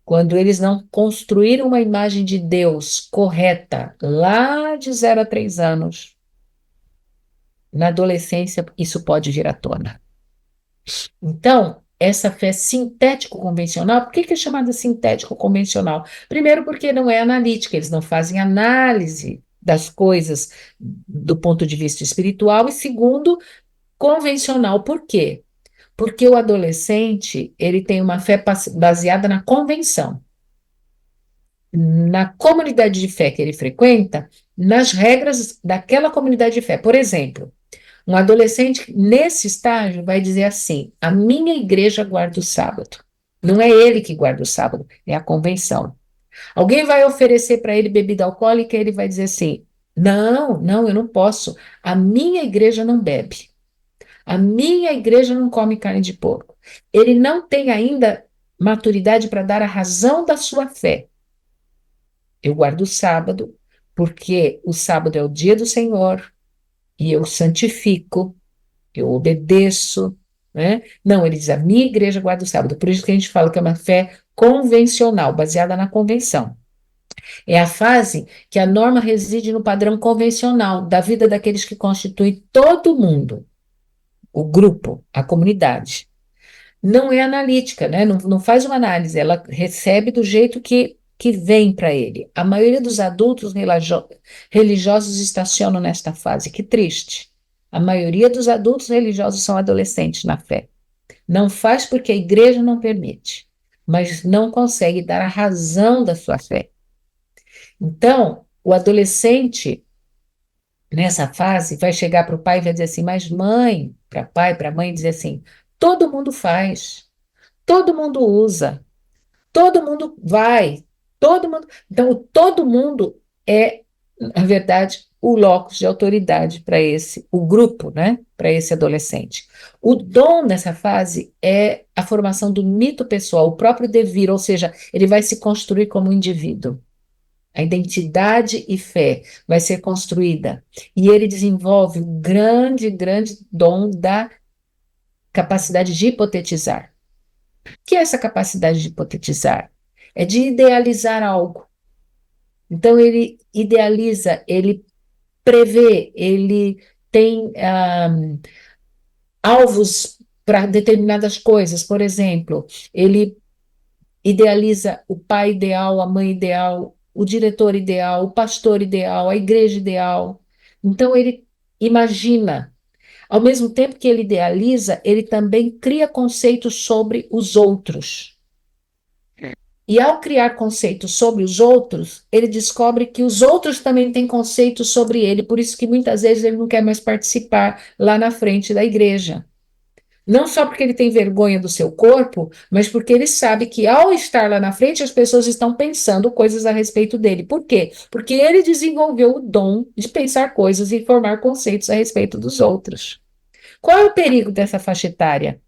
Quando eles não construíram uma imagem de Deus correta lá de 0 a 3 anos, na adolescência isso pode vir à tona. Então, essa fé sintético-convencional, por que é chamada sintético-convencional? Primeiro, porque não é analítica, eles não fazem análise das coisas do ponto de vista espiritual. E segundo, convencional, por quê? Porque o adolescente, ele tem uma fé baseada na convenção, na comunidade de fé que ele frequenta, nas regras daquela comunidade de fé. Por exemplo, um adolescente nesse estágio vai dizer assim: a minha igreja guarda o sábado. Não é ele que guarda o sábado, é a convenção. Alguém vai oferecer para ele bebida alcoólica e ele vai dizer assim: não, não, eu não posso. A minha igreja não bebe. A minha igreja não come carne de porco. Ele não tem ainda maturidade para dar a razão da sua fé. Eu guardo o sábado, porque o sábado é o dia do Senhor, e eu santifico, eu obedeço, né? Não, ele diz, a minha igreja guarda o sábado. Por isso que a gente fala que é uma fé convencional, baseada na convenção. É a fase que a norma reside no padrão convencional da vida daqueles que constituem todo mundo, o grupo, a comunidade. Não é analítica, né? Não faz uma análise, ela recebe do jeito que vem para ele. A maioria dos adultos religiosos estacionam nesta fase, que triste. A maioria dos adultos religiosos são adolescentes na fé. Não faz porque a igreja não permite, mas não consegue dar a razão da sua fé. Então, o adolescente, nessa fase, vai chegar para o pai e vai dizer assim, mas mãe, para pai, para mãe, dizer assim, todo mundo faz, todo mundo usa, todo mundo vai, todo mundo. Então, o todo mundo é, na verdade, o locus de autoridade para o grupo, né? Para esse adolescente. O dom nessa fase é a formação do mito pessoal, o próprio devir, ou seja, ele vai se construir como indivíduo. A identidade e fé vai ser construída. E ele desenvolve o grande, grande dom da capacidade de hipotetizar. O que é essa capacidade de hipotetizar? É de idealizar algo. Então, ele idealiza, ele prevê, ele tem alvos para determinadas coisas. Por exemplo, ele idealiza o pai ideal, a mãe ideal, o diretor ideal, o pastor ideal, a igreja ideal. Então, ele imagina. Ao mesmo tempo que ele idealiza, ele também cria conceitos sobre os outros. E ao criar conceitos sobre os outros, ele descobre que os outros também têm conceitos sobre ele, por isso que muitas vezes ele não quer mais participar lá na frente da igreja. Não só porque ele tem vergonha do seu corpo, mas porque ele sabe que ao estar lá na frente, as pessoas estão pensando coisas a respeito dele. Por quê? Porque ele desenvolveu o dom de pensar coisas e formar conceitos a respeito dos outros. Qual é o perigo dessa faixa etária?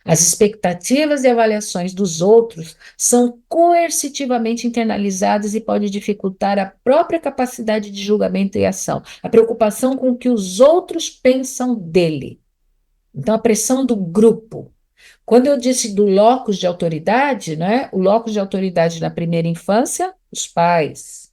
As expectativas e avaliações dos outros são coercitivamente internalizadas e podem dificultar a própria capacidade de julgamento e ação, a preocupação com o que os outros pensam dele. Então, a pressão do grupo. Quando eu disse do locus de autoridade, né? O locus de autoridade na primeira infância, os pais,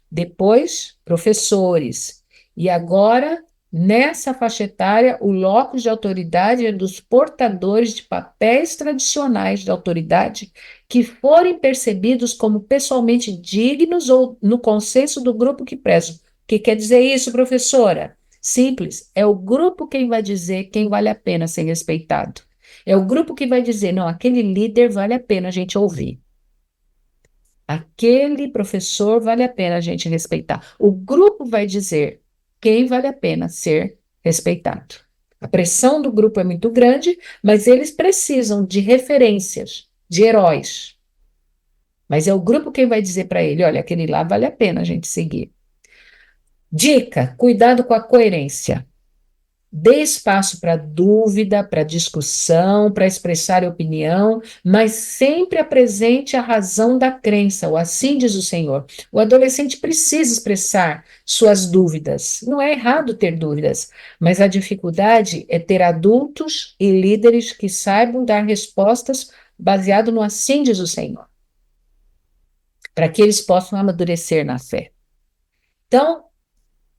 depois, professores, e agora, nessa faixa etária, o locus de autoridade é dos portadores de papéis tradicionais de autoridade que forem percebidos como pessoalmente dignos ou no consenso do grupo que prezam. O que quer dizer isso, professora? Simples, é o grupo quem vai dizer quem vale a pena ser respeitado. É o grupo que vai dizer, não, aquele líder vale a pena a gente ouvir. Aquele professor vale a pena a gente respeitar. O grupo vai dizer quem vale a pena ser respeitado. A pressão do grupo é muito grande, mas eles precisam de referências, de heróis. Mas é o grupo quem vai dizer para ele, olha, aquele lá vale a pena a gente seguir. Dica, cuidado com a coerência. Dê espaço para dúvida, para discussão, para expressar opinião, mas sempre apresente a razão da crença, ou assim diz o Senhor. O adolescente precisa expressar suas dúvidas. Não é errado ter dúvidas, mas a dificuldade é ter adultos e líderes que saibam dar respostas baseado no assim diz o Senhor, para que eles possam amadurecer na fé. Então,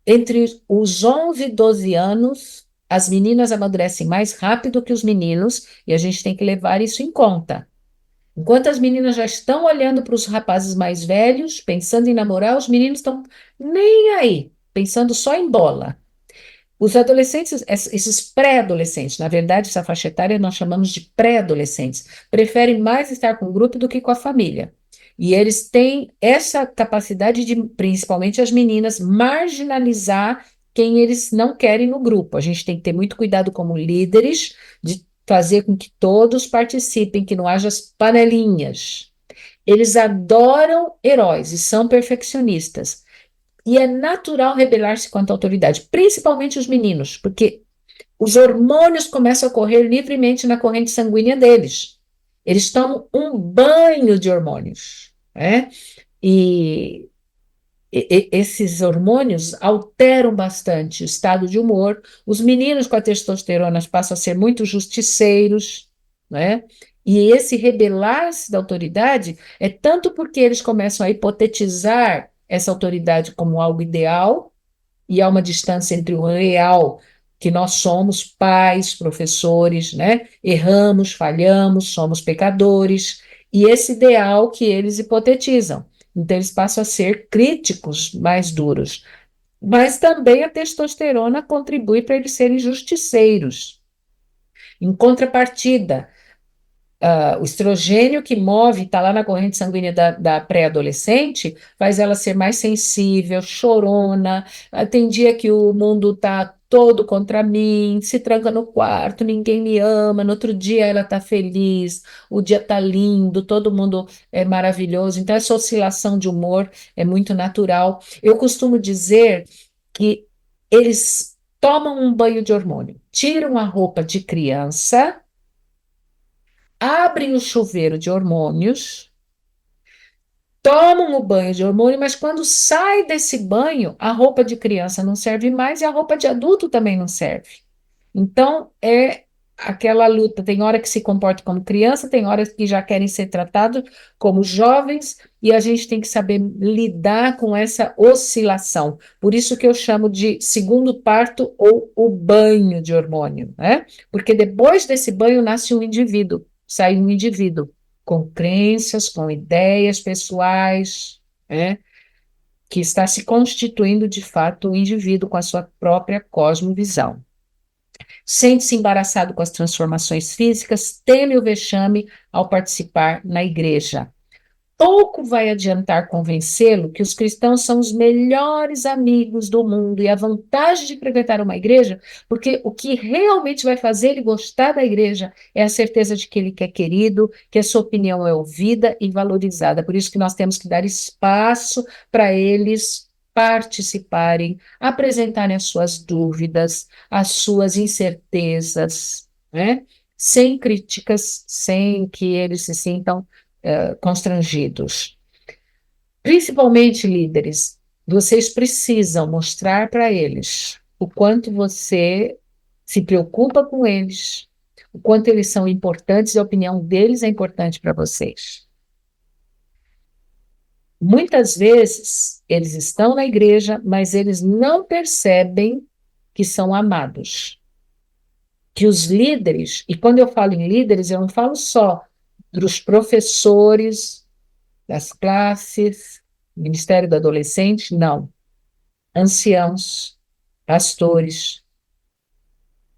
entre os 11 e 12 anos, as meninas amadurecem mais rápido que os meninos e a gente tem que levar isso em conta. Enquanto as meninas já estão olhando para os rapazes mais velhos, pensando em namorar, os meninos estão nem aí, pensando só em bola. Os adolescentes, esses pré-adolescentes, na verdade, essa faixa etária nós chamamos de pré-adolescentes, preferem mais estar com o grupo do que com a família. E eles têm essa capacidade de, principalmente as meninas, marginalizar quem eles não querem no grupo. A gente tem que ter muito cuidado como líderes de fazer com que todos participem, que não haja as panelinhas. Eles adoram heróis e são perfeccionistas. E é natural rebelar-se contra a autoridade, principalmente os meninos, porque os hormônios começam a correr livremente na corrente sanguínea deles. Eles tomam um banho de hormônios, né? E, esses hormônios alteram bastante o estado de humor. Os meninos com a testosterona passam a ser muito justiceiros, né? E esse rebelar-se da autoridade é tanto porque eles começam a hipotetizar essa autoridade como algo ideal, e há uma distância entre o real, que nós somos pais, professores, né? Erramos, falhamos, somos pecadores, e esse ideal que eles hipotetizam. Então, eles passam a ser críticos mais duros. Mas também a testosterona contribui para eles serem justiceiros. Em contrapartida, o estrogênio que move, está lá na corrente sanguínea da pré-adolescente, faz ela ser mais sensível, chorona. Tem dia que o mundo está todo contra mim, se tranca no quarto, ninguém me ama. No outro dia ela está feliz, o dia está lindo, todo mundo é maravilhoso. Então, essa oscilação de humor é muito natural. Eu costumo dizer que eles tomam um banho de hormônio, tiram a roupa de criança, abrem o chuveiro de hormônios, tomam o banho de hormônio, mas quando sai desse banho, a roupa de criança não serve mais e a roupa de adulto também não serve. Então, é aquela luta. Tem hora que se comporta como criança, tem horas que já querem ser tratados como jovens, e a gente tem que saber lidar com essa oscilação. Por isso que eu chamo de segundo parto ou o banho de hormônio, né? Porque depois desse banho nasce um indivíduo, sai um indivíduo com crenças, com ideias pessoais, né? Que está se constituindo de fato um indivíduo com a sua própria cosmovisão. Sente-se embaraçado com as transformações físicas, teme o vexame ao participar na igreja. pouco vai adiantar convencê-lo que os cristãos são os melhores amigos do mundo e a vantagem de frequentar uma igreja, porque o que realmente vai fazer ele gostar da igreja é a certeza de que ele é querido, que a sua opinião é ouvida e valorizada. Por isso que nós temos que dar espaço para eles participarem, apresentarem as suas dúvidas, as suas incertezas, né? Sem críticas, sem que eles se sintam constrangidos. Principalmente líderes, vocês precisam mostrar para eles o quanto você se preocupa com eles, o quanto eles são importantes e a opinião deles é importante para vocês. Muitas vezes eles estão na igreja, mas eles não percebem que são amados. Que os líderes, e quando eu falo em líderes, eu não falo só dos professores, das classes, Ministério do Adolescente, não. Anciãos, pastores.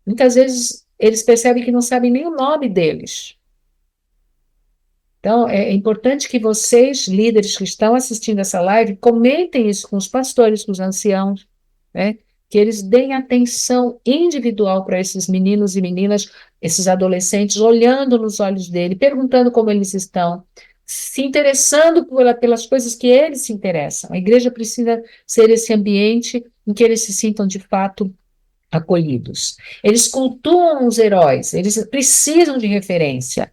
Muitas vezes eles percebem que não sabem nem o nome deles. Então, é importante que vocês, líderes que estão assistindo essa live, comentem isso com os pastores, com os anciãos, né? Que eles deem atenção individual para esses meninos e meninas, esses adolescentes, olhando nos olhos dele, perguntando como eles estão, se interessando pelas coisas que eles se interessam. A igreja precisa ser esse ambiente em que eles se sintam de fato acolhidos. Eles cultuam os heróis, eles precisam de referência.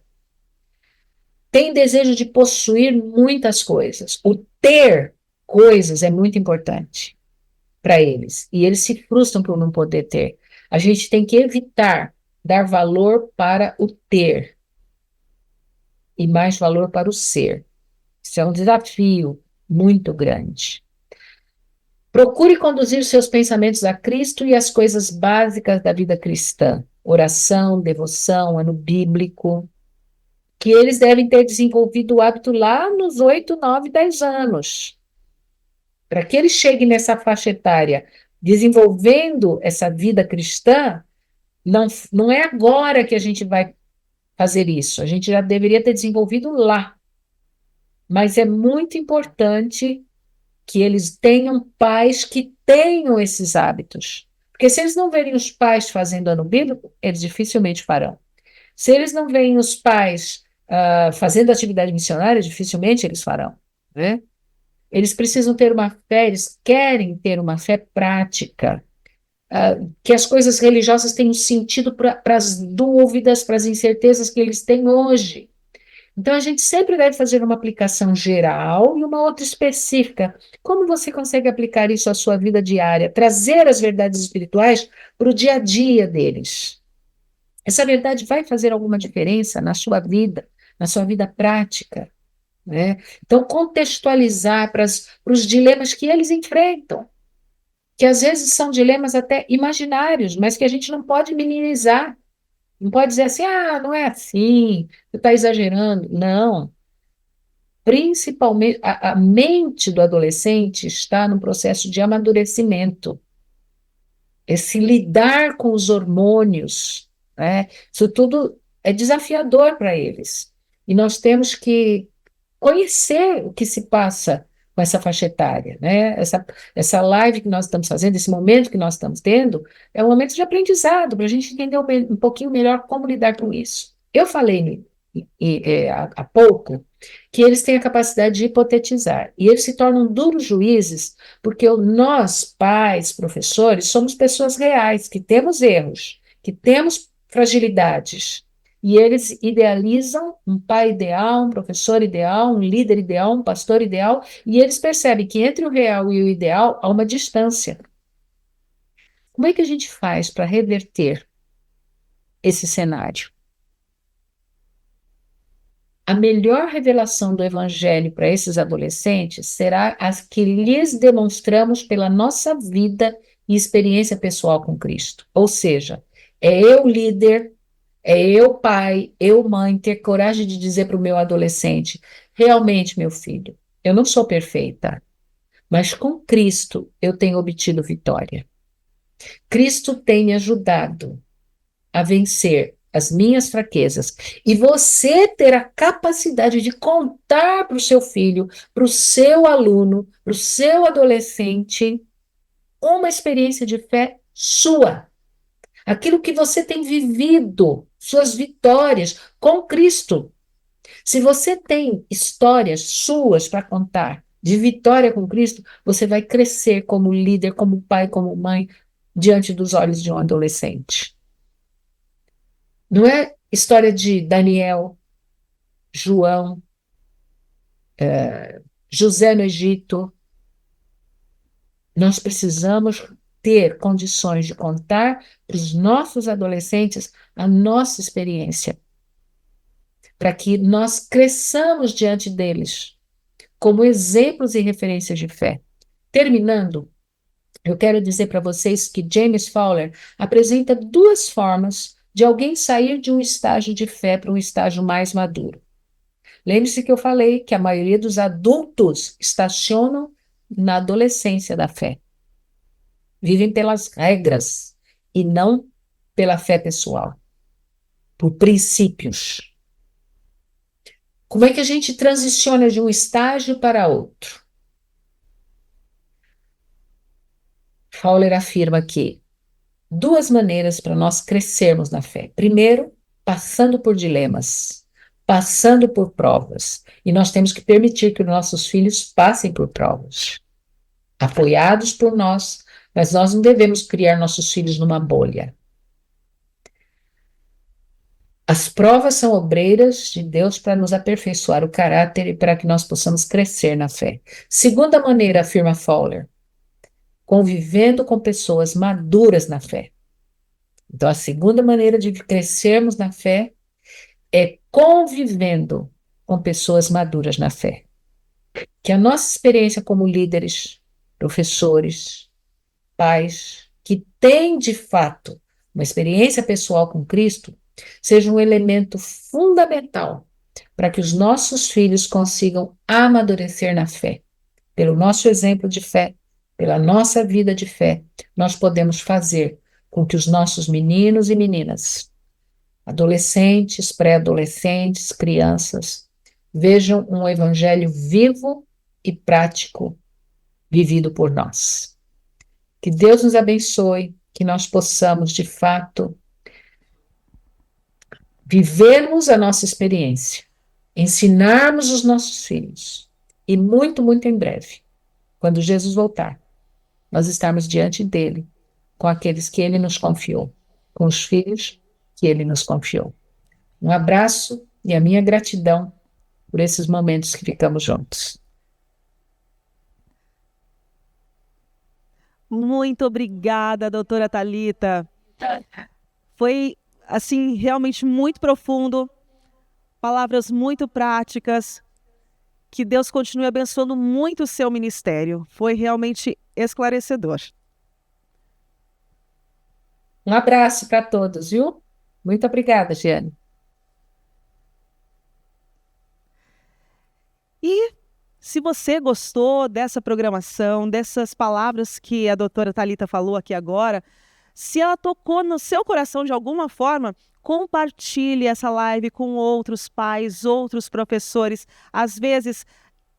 Tem desejo de possuir muitas coisas. O ter coisas é muito importante para eles. E eles se frustram por não poder ter. A gente tem que evitar dar valor para o ter e mais valor para o ser. Isso é um desafio muito grande. Procure conduzir seus pensamentos a Cristo e às coisas básicas da vida cristã. Oração, devoção, ano bíblico, que eles devem ter desenvolvido o hábito lá nos 8, 9, 10 anos. Para que eles cheguem nessa faixa etária desenvolvendo essa vida cristã, não é agora que a gente vai fazer isso, a gente já deveria ter desenvolvido lá. Mas é muito importante que eles tenham pais que tenham esses hábitos. Porque se eles não verem os pais fazendo ano bíblico, eles dificilmente farão. Se eles não veem os pais fazendo atividade missionária, dificilmente eles farão, né? Eles precisam ter uma fé, eles querem ter uma fé prática, que as coisas religiosas tenham sentido para as dúvidas, para as incertezas que eles têm hoje. Então, a gente sempre deve fazer uma aplicação geral e uma outra específica. Como você consegue aplicar isso à sua vida diária? Trazer as verdades espirituais para o dia a dia deles. Essa verdade vai fazer alguma diferença na sua vida prática, né? Então, contextualizar para os dilemas que eles enfrentam, que às vezes são dilemas até imaginários, mas que a gente não pode minimizar. Não pode dizer assim, não é assim, você está exagerando. Não. Principalmente, a mente do adolescente está no processo de amadurecimento. Esse lidar com os hormônios, né? Isso tudo é desafiador para eles. E nós temos que conhecer o que se passa com essa faixa etária, né? Essa live que nós estamos fazendo, esse momento que nós estamos tendo, é um momento de aprendizado, para a gente entender um pouquinho melhor como lidar com isso. Eu falei há pouco que eles têm a capacidade de hipotetizar, e eles se tornam duros juízes, porque nós, pais, professores, somos pessoas reais, que temos erros, que temos fragilidades, e eles idealizam um pai ideal, um professor ideal, um líder ideal, um pastor ideal, e eles percebem que entre o real e o ideal há uma distância. Como é que a gente faz para reverter esse cenário? A melhor revelação do Evangelho para esses adolescentes será as que lhes demonstramos pela nossa vida e experiência pessoal com Cristo. Ou seja, é eu líder, é eu pai, eu mãe, ter coragem de dizer para o meu adolescente, realmente, meu filho, eu não sou perfeita, mas com Cristo eu tenho obtido vitória. Cristo tem me ajudado a vencer as minhas fraquezas. E você ter a capacidade de contar para o seu filho, para o seu aluno, para o seu adolescente, uma experiência de fé sua. Aquilo que você tem vivido, suas vitórias com Cristo. Se você tem histórias suas para contar de vitória com Cristo, você vai crescer como líder, como pai, como mãe, diante dos olhos de um adolescente. Não é história de Daniel, João, José no Egito. Nós precisamos ter condições de contar para os nossos adolescentes a nossa experiência, para que nós cresçamos diante deles como exemplos e referências de fé. Terminando, eu quero dizer para vocês que James Fowler apresenta duas formas de alguém sair de um estágio de fé para um estágio mais maduro. Lembre-se que eu falei que a maioria dos adultos estacionam na adolescência da fé. Vivem pelas regras e não pela fé pessoal, por princípios. Como é que a gente transiciona de um estágio para outro? Fowler afirma que duas maneiras para nós crescermos na fé. Primeiro, passando por dilemas, passando por provas. E nós temos que permitir que os nossos filhos passem por provas, apoiados por nós, mas nós não devemos criar nossos filhos numa bolha. As provas são obreiras de Deus para nos aperfeiçoar o caráter e para que nós possamos crescer na fé. Segunda maneira, afirma Fowler, convivendo com pessoas maduras na fé. Então, a segunda maneira de crescermos na fé é convivendo com pessoas maduras na fé. Que a nossa experiência como líderes, professores, pais, que têm de fato uma experiência pessoal com Cristo, seja um elemento fundamental para que os nossos filhos consigam amadurecer na fé. Pelo nosso exemplo de fé, pela nossa vida de fé, nós podemos fazer com que os nossos meninos e meninas, adolescentes, pré-adolescentes, crianças, vejam um evangelho vivo e prático vivido por nós. Que Deus nos abençoe, que nós possamos, de fato, vivermos a nossa experiência, ensinarmos os nossos filhos e muito, muito em breve, quando Jesus voltar, nós estarmos diante dele, com aqueles que ele nos confiou, com os filhos que ele nos confiou. Um abraço e a minha gratidão por esses momentos que ficamos juntos. Muito obrigada, doutora Thalita. Foi, assim, realmente muito profundo, palavras muito práticas. Que Deus continue abençoando muito o seu ministério. Foi realmente esclarecedor. Um abraço para todos, viu? Muito obrigada, Giane. E se você gostou dessa programação, dessas palavras que a doutora Thalita falou aqui agora, se ela tocou no seu coração de alguma forma, compartilhe essa live com outros pais, outros professores. Às vezes,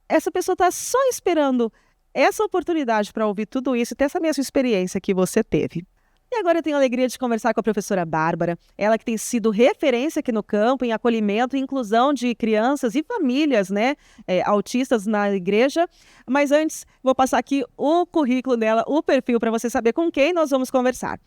essa pessoa está só esperando essa oportunidade para ouvir tudo isso e ter essa mesma experiência que você teve. E agora eu tenho a alegria de conversar com a professora Bárbara, ela que tem sido referência aqui no campo em acolhimento e inclusão de crianças e famílias, autistas na igreja. Mas antes, vou passar aqui o currículo dela, o perfil, para você saber com quem nós vamos conversar.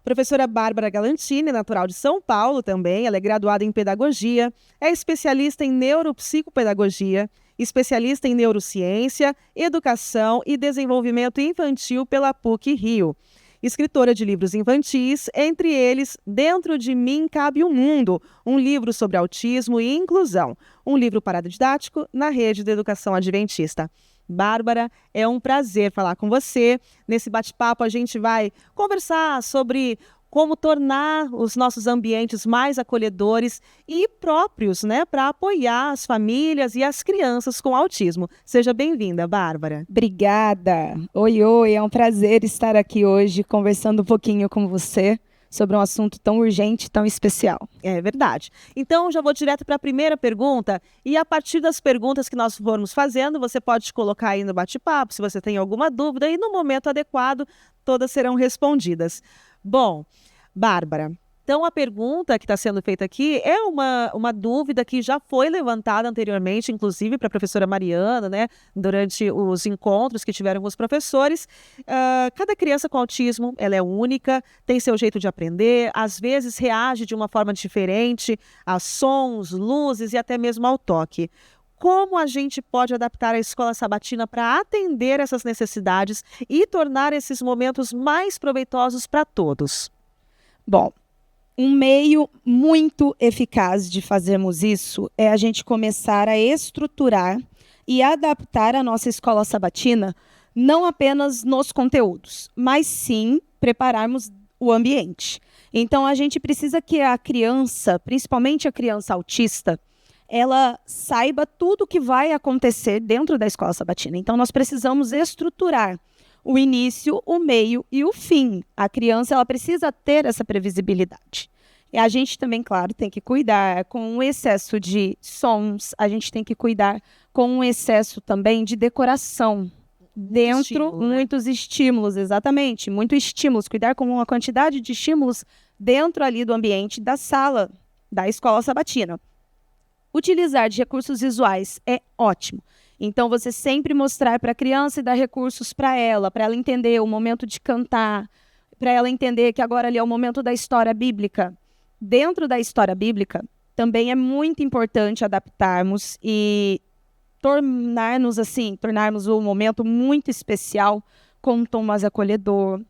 Professora Bárbara Galantini, natural de São Paulo também, ela é graduada em pedagogia, é especialista em neuropsicopedagogia, especialista em neurociência, educação e desenvolvimento infantil pela PUC-Rio. Escritora de livros infantis, entre eles Dentro de Mim Cabe o Mundo, um livro sobre autismo e inclusão, um livro paradidático na rede de educação adventista. Bárbara, é um prazer falar com você. Nesse bate-papo a gente vai conversar sobre como tornar os nossos ambientes mais acolhedores e próprios, para apoiar as famílias e as crianças com autismo. Seja bem-vinda, Bárbara. Obrigada. Oi, oi, é um prazer estar aqui hoje conversando um pouquinho com você sobre um assunto tão urgente, tão especial. É verdade. Então, já vou direto para a primeira pergunta. E a partir das perguntas que nós formos fazendo, você pode colocar aí no bate-papo, se você tem alguma dúvida, e no momento adequado, todas serão respondidas. Bom, Bárbara, então a pergunta que está sendo feita aqui é uma dúvida que já foi levantada anteriormente, inclusive para a professora Mariana, né, durante os encontros que tiveram com os professores. Cada criança com autismo, ela é única, tem seu jeito de aprender, às vezes reage de uma forma diferente a sons, luzes e até mesmo ao toque. Como a gente pode adaptar a escola sabatina para atender essas necessidades e tornar esses momentos mais proveitosos para todos? Bom, um meio muito eficaz de fazermos isso é a gente começar a estruturar e adaptar a nossa escola sabatina não apenas nos conteúdos, mas sim prepararmos o ambiente. Então, a gente precisa que a criança, principalmente a criança autista, ela saiba tudo o que vai acontecer dentro da escola sabatina. Então, nós precisamos estruturar o início, o meio e o fim. A criança ela precisa ter essa previsibilidade. E a gente também, claro, tem que cuidar com um excesso de sons, a gente tem que cuidar com um excesso também de decoração. Muitos estímulos, exatamente, muitos estímulos. Cuidar com uma quantidade de estímulos dentro ali do ambiente da sala da escola sabatina. Utilizar de recursos visuais é ótimo. Então, você sempre mostrar para a criança e dar recursos para ela entender o momento de cantar, para ela entender que agora ali é o momento da história bíblica. Dentro da história bíblica, também é muito importante adaptarmos e tornarmos o momento muito especial com um tom mais acolhedor.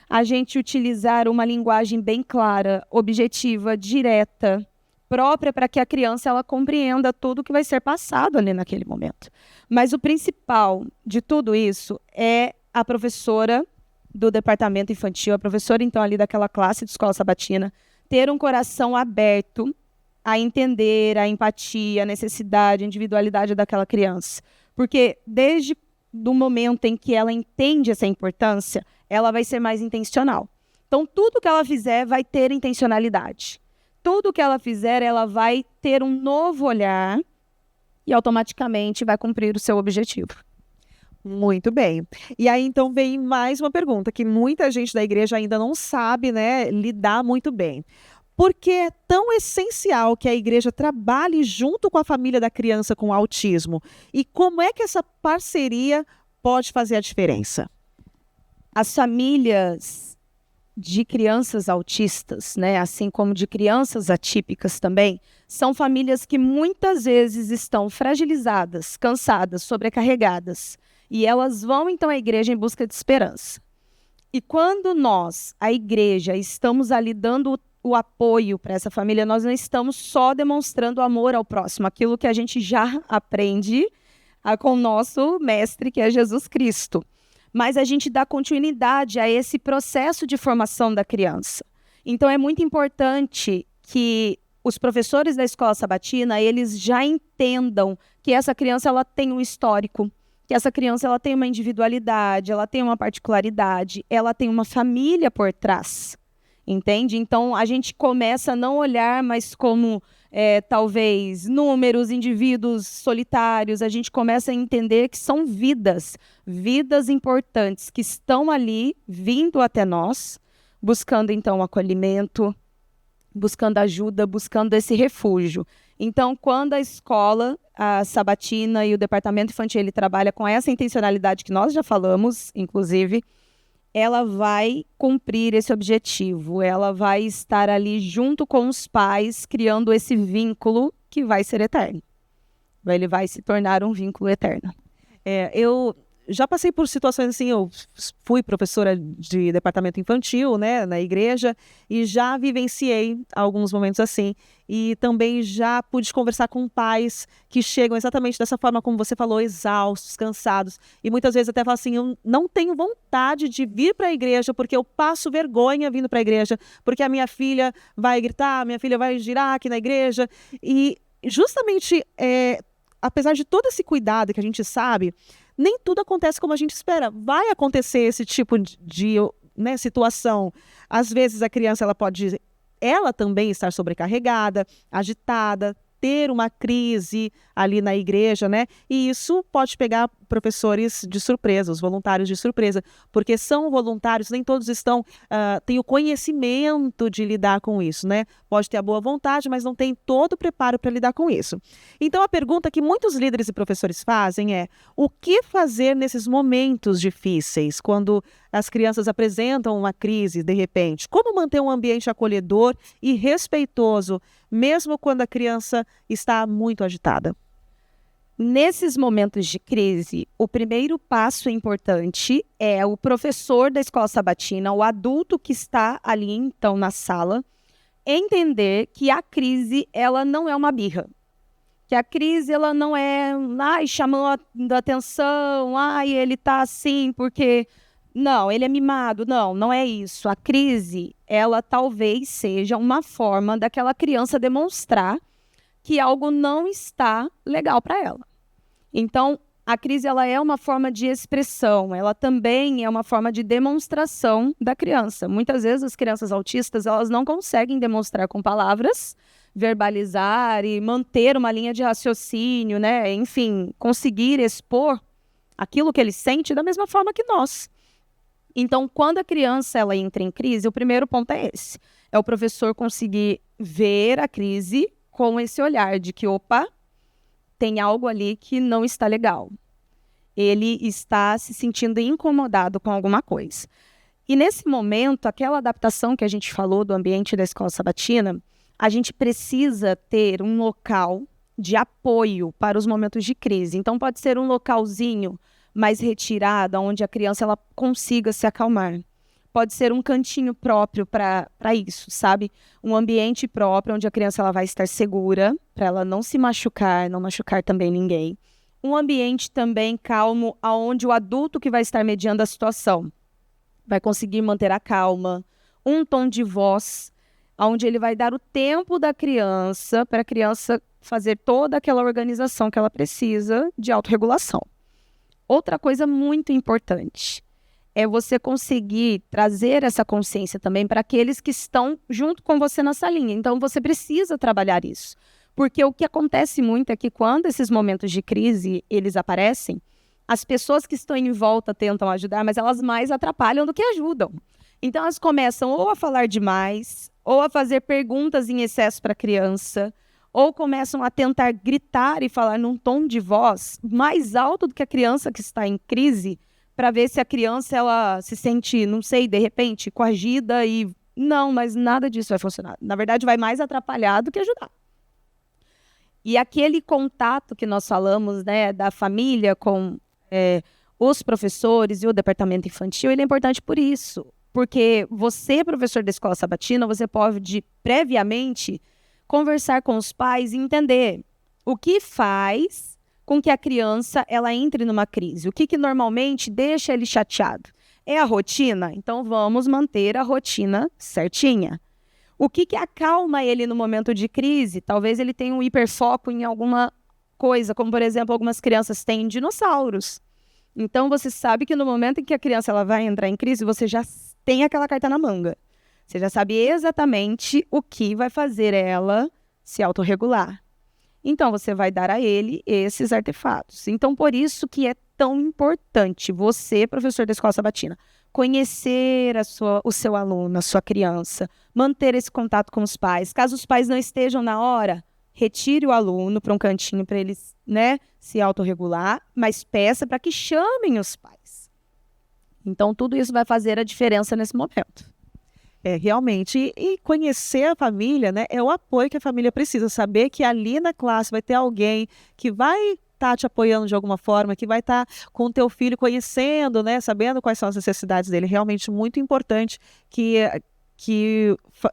A gente utilizar uma linguagem bem clara, objetiva, direta, própria para que a criança ela compreenda tudo que vai ser passado ali naquele momento. Mas o principal de tudo isso é a professora do departamento infantil, a professora então ali daquela classe de escola sabatina, ter um coração aberto a entender a empatia, a necessidade, a individualidade daquela criança. Porque desde o momento em que ela entende essa importância, ela vai ser mais intencional. Então, tudo que ela fizer vai ter intencionalidade. Tudo que ela fizer, ela vai ter um novo olhar e automaticamente vai cumprir o seu objetivo. Muito bem. E aí, então, vem mais uma pergunta que muita gente da igreja ainda não sabe, né, lidar muito bem. Por que é tão essencial que a igreja trabalhe junto com a família da criança com autismo? E como é que essa parceria pode fazer a diferença? As famílias de crianças autistas, né, assim como de crianças atípicas também, são famílias que muitas vezes estão fragilizadas, cansadas, sobrecarregadas. E elas vão, então, à igreja em busca de esperança. E quando nós, a igreja, estamos ali dando o apoio para essa família, nós não estamos só demonstrando amor ao próximo, aquilo que a gente já aprende com o nosso mestre, que é Jesus Cristo. Mas a gente dá continuidade a esse processo de formação da criança. Então, é muito importante que os professores da escola sabatina, eles já entendam que essa criança ela tem um histórico, que essa criança ela tem uma individualidade, ela tem uma particularidade, ela tem uma família por trás, entende? Então, a gente começa a não olhar mais como, talvez, números, indivíduos solitários, a gente começa a entender que são vidas importantes, que estão ali, vindo até nós, buscando, então, acolhimento, buscando ajuda, buscando esse refúgio. Então, quando a escola, a sabatina e o departamento infantil, ele trabalha com essa intencionalidade que nós já falamos, inclusive, ela vai cumprir esse objetivo, ela vai estar ali junto com os pais, criando esse vínculo que vai ser eterno. Ele vai se tornar um vínculo eterno. Eu já passei por situações assim, eu fui professora de departamento infantil, né, na igreja, e já vivenciei alguns momentos assim. E também já pude conversar com pais que chegam exatamente dessa forma como você falou, exaustos, cansados. E muitas vezes até falam assim, eu não tenho vontade de vir para a igreja porque eu passo vergonha vindo para a igreja, porque a minha filha vai gritar, a minha filha vai girar aqui na igreja. E justamente, apesar de todo esse cuidado que a gente sabe, nem tudo acontece como a gente espera. Vai acontecer esse tipo de né, situação. Às vezes a criança ela também estar sobrecarregada, agitada, ter uma crise ali na igreja, né? E isso pode pegar professores de surpresa, os voluntários de surpresa, porque são voluntários, nem todos têm o conhecimento de lidar com isso, né? Pode ter a boa vontade, mas não tem todo o preparo para lidar com isso. Então, a pergunta que muitos líderes e professores fazem é: o que fazer nesses momentos difíceis, quando as crianças apresentam uma crise, de repente? Como manter um ambiente acolhedor e respeitoso, mesmo quando a criança está muito agitada? Nesses momentos de crise, o primeiro passo importante é o professor da escola sabatina, o adulto que está ali, então, na sala, entender que a crise, ela não é uma birra. Que a crise, ela não é, chamando a atenção, ele tá assim porque... Não, ele é mimado. Não, não é isso. A crise, ela talvez seja uma forma daquela criança demonstrar que algo não está legal para ela. Então, a crise, ela é uma forma de expressão, ela também é uma forma de demonstração da criança. Muitas vezes as crianças autistas, elas não conseguem demonstrar com palavras, verbalizar e manter uma linha de raciocínio, né? Enfim, conseguir expor aquilo que ele sente da mesma forma que nós. Então, quando a criança ela entra em crise, o primeiro ponto é esse. É o professor conseguir ver a crise com esse olhar de que, opa, tem algo ali que não está legal. Ele está se sentindo incomodado com alguma coisa. E nesse momento, aquela adaptação que a gente falou do ambiente da escola sabatina, a gente precisa ter um local de apoio para os momentos de crise. Então, pode ser um localzinho mais retirado, onde a criança ela consiga se acalmar. Pode ser um cantinho próprio para isso, sabe? Um ambiente próprio, onde a criança ela vai estar segura, para ela não se machucar, não machucar também ninguém. Um ambiente também calmo, onde o adulto que vai estar mediando a situação vai conseguir manter a calma. Um tom de voz, onde ele vai dar o tempo da criança, para a criança fazer toda aquela organização que ela precisa de autorregulação. Outra coisa muito importante é você conseguir trazer essa consciência também para aqueles que estão junto com você na salinha. Então, você precisa trabalhar isso. Porque o que acontece muito é que quando esses momentos de crise, eles aparecem, as pessoas que estão em volta tentam ajudar, mas elas mais atrapalham do que ajudam. Então, elas começam ou a falar demais, ou a fazer perguntas em excesso para a criança, ou começam a tentar gritar e falar num tom de voz mais alto do que a criança que está em crise, para ver se a criança ela se sente, não sei, de repente, coagida e... Não, mas nada disso vai funcionar. Na verdade, vai mais atrapalhar do que ajudar. E aquele contato que nós falamos, né, da família com os professores e o departamento infantil, ele é importante por isso. Porque você, professor da escola sabatina, você pode, previamente, conversar com os pais e entender o que faz com que a criança ela entre numa crise. O que normalmente deixa ele chateado? É a rotina? Então, vamos manter a rotina certinha. O que acalma ele no momento de crise? Talvez ele tenha um hiperfoco em alguma coisa, como, por exemplo, algumas crianças têm dinossauros. Então, você sabe que no momento em que a criança ela vai entrar em crise, você já tem aquela carta na manga. Você já sabe exatamente o que vai fazer ela se autorregular. Então, você vai dar a ele esses artefatos. Então, por isso que é tão importante você, professor da escola sabatina, conhecer o seu aluno, a sua criança, manter esse contato com os pais. Caso os pais não estejam na hora, retire o aluno para um cantinho para ele, né, se autorregular, mas peça para que chamem os pais. Então, tudo isso vai fazer a diferença nesse momento. Realmente, e conhecer a família, né, é o apoio que a família precisa, saber que ali na classe vai ter alguém que vai estar te apoiando de alguma forma, que vai estar com o teu filho conhecendo, né, sabendo quais são as necessidades dele. Realmente muito importante que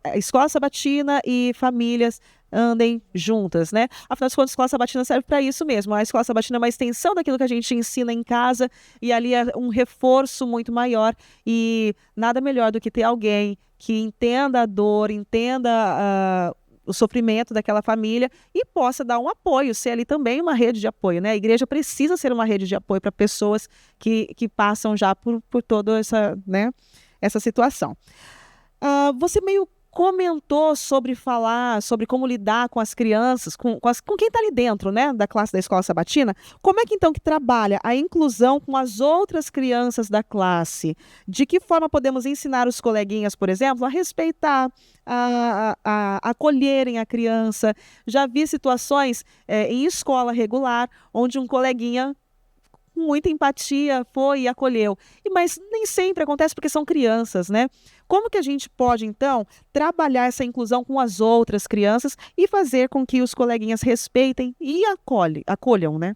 a escola sabatina e famílias andem juntas, né? Afinal de contas, a escola sabatina serve para isso mesmo. A escola sabatina é uma extensão daquilo que a gente ensina em casa e ali é um reforço muito maior e nada melhor do que ter alguém que entenda a dor, entenda o sofrimento daquela família e possa dar um apoio, ser ali também uma rede de apoio, né? A igreja precisa ser uma rede de apoio para pessoas que passam já por toda essa, né, essa situação. Você meio comentou sobre falar, sobre como lidar com as crianças, com quem está ali dentro, né, da classe da Escola Sabatina. Como é que então que trabalha a inclusão com as outras crianças da classe? De que forma podemos ensinar os coleguinhas, por exemplo, a respeitar, a acolherem a criança? Já vi situações em escola regular, onde um coleguinha com muita empatia foi e acolheu. Mas nem sempre acontece porque são crianças, né? Como que a gente pode, então, trabalhar essa inclusão com as outras crianças e fazer com que os coleguinhas respeitem e acolham, né?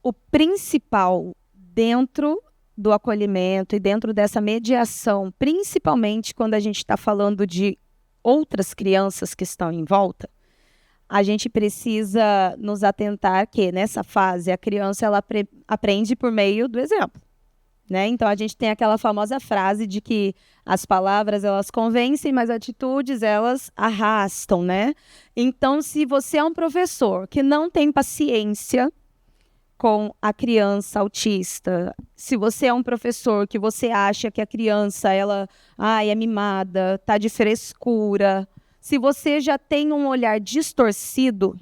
O principal dentro do acolhimento e dentro dessa mediação, principalmente quando a gente está falando de outras crianças que estão em volta, a gente precisa nos atentar que, nessa fase, a criança ela aprende por meio do exemplo, né? Então, a gente tem aquela famosa frase de que as palavras, elas convencem, mas atitudes, elas arrastam, né? Então, se você é um professor que não tem paciência com a criança autista, se você é um professor que você acha que a criança, ela é mimada, tá de frescura, se você já tem um olhar distorcido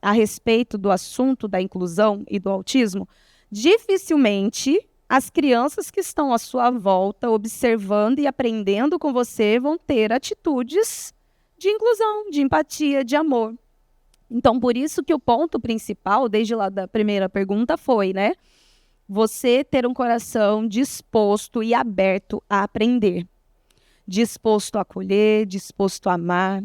a respeito do assunto da inclusão e do autismo, dificilmente as crianças que estão à sua volta, observando e aprendendo com você, vão ter atitudes de inclusão, de empatia, de amor. Então, por isso que o ponto principal, desde lá da primeira pergunta, foi, né? Você ter um coração disposto e aberto a aprender. Disposto a acolher, disposto a amar.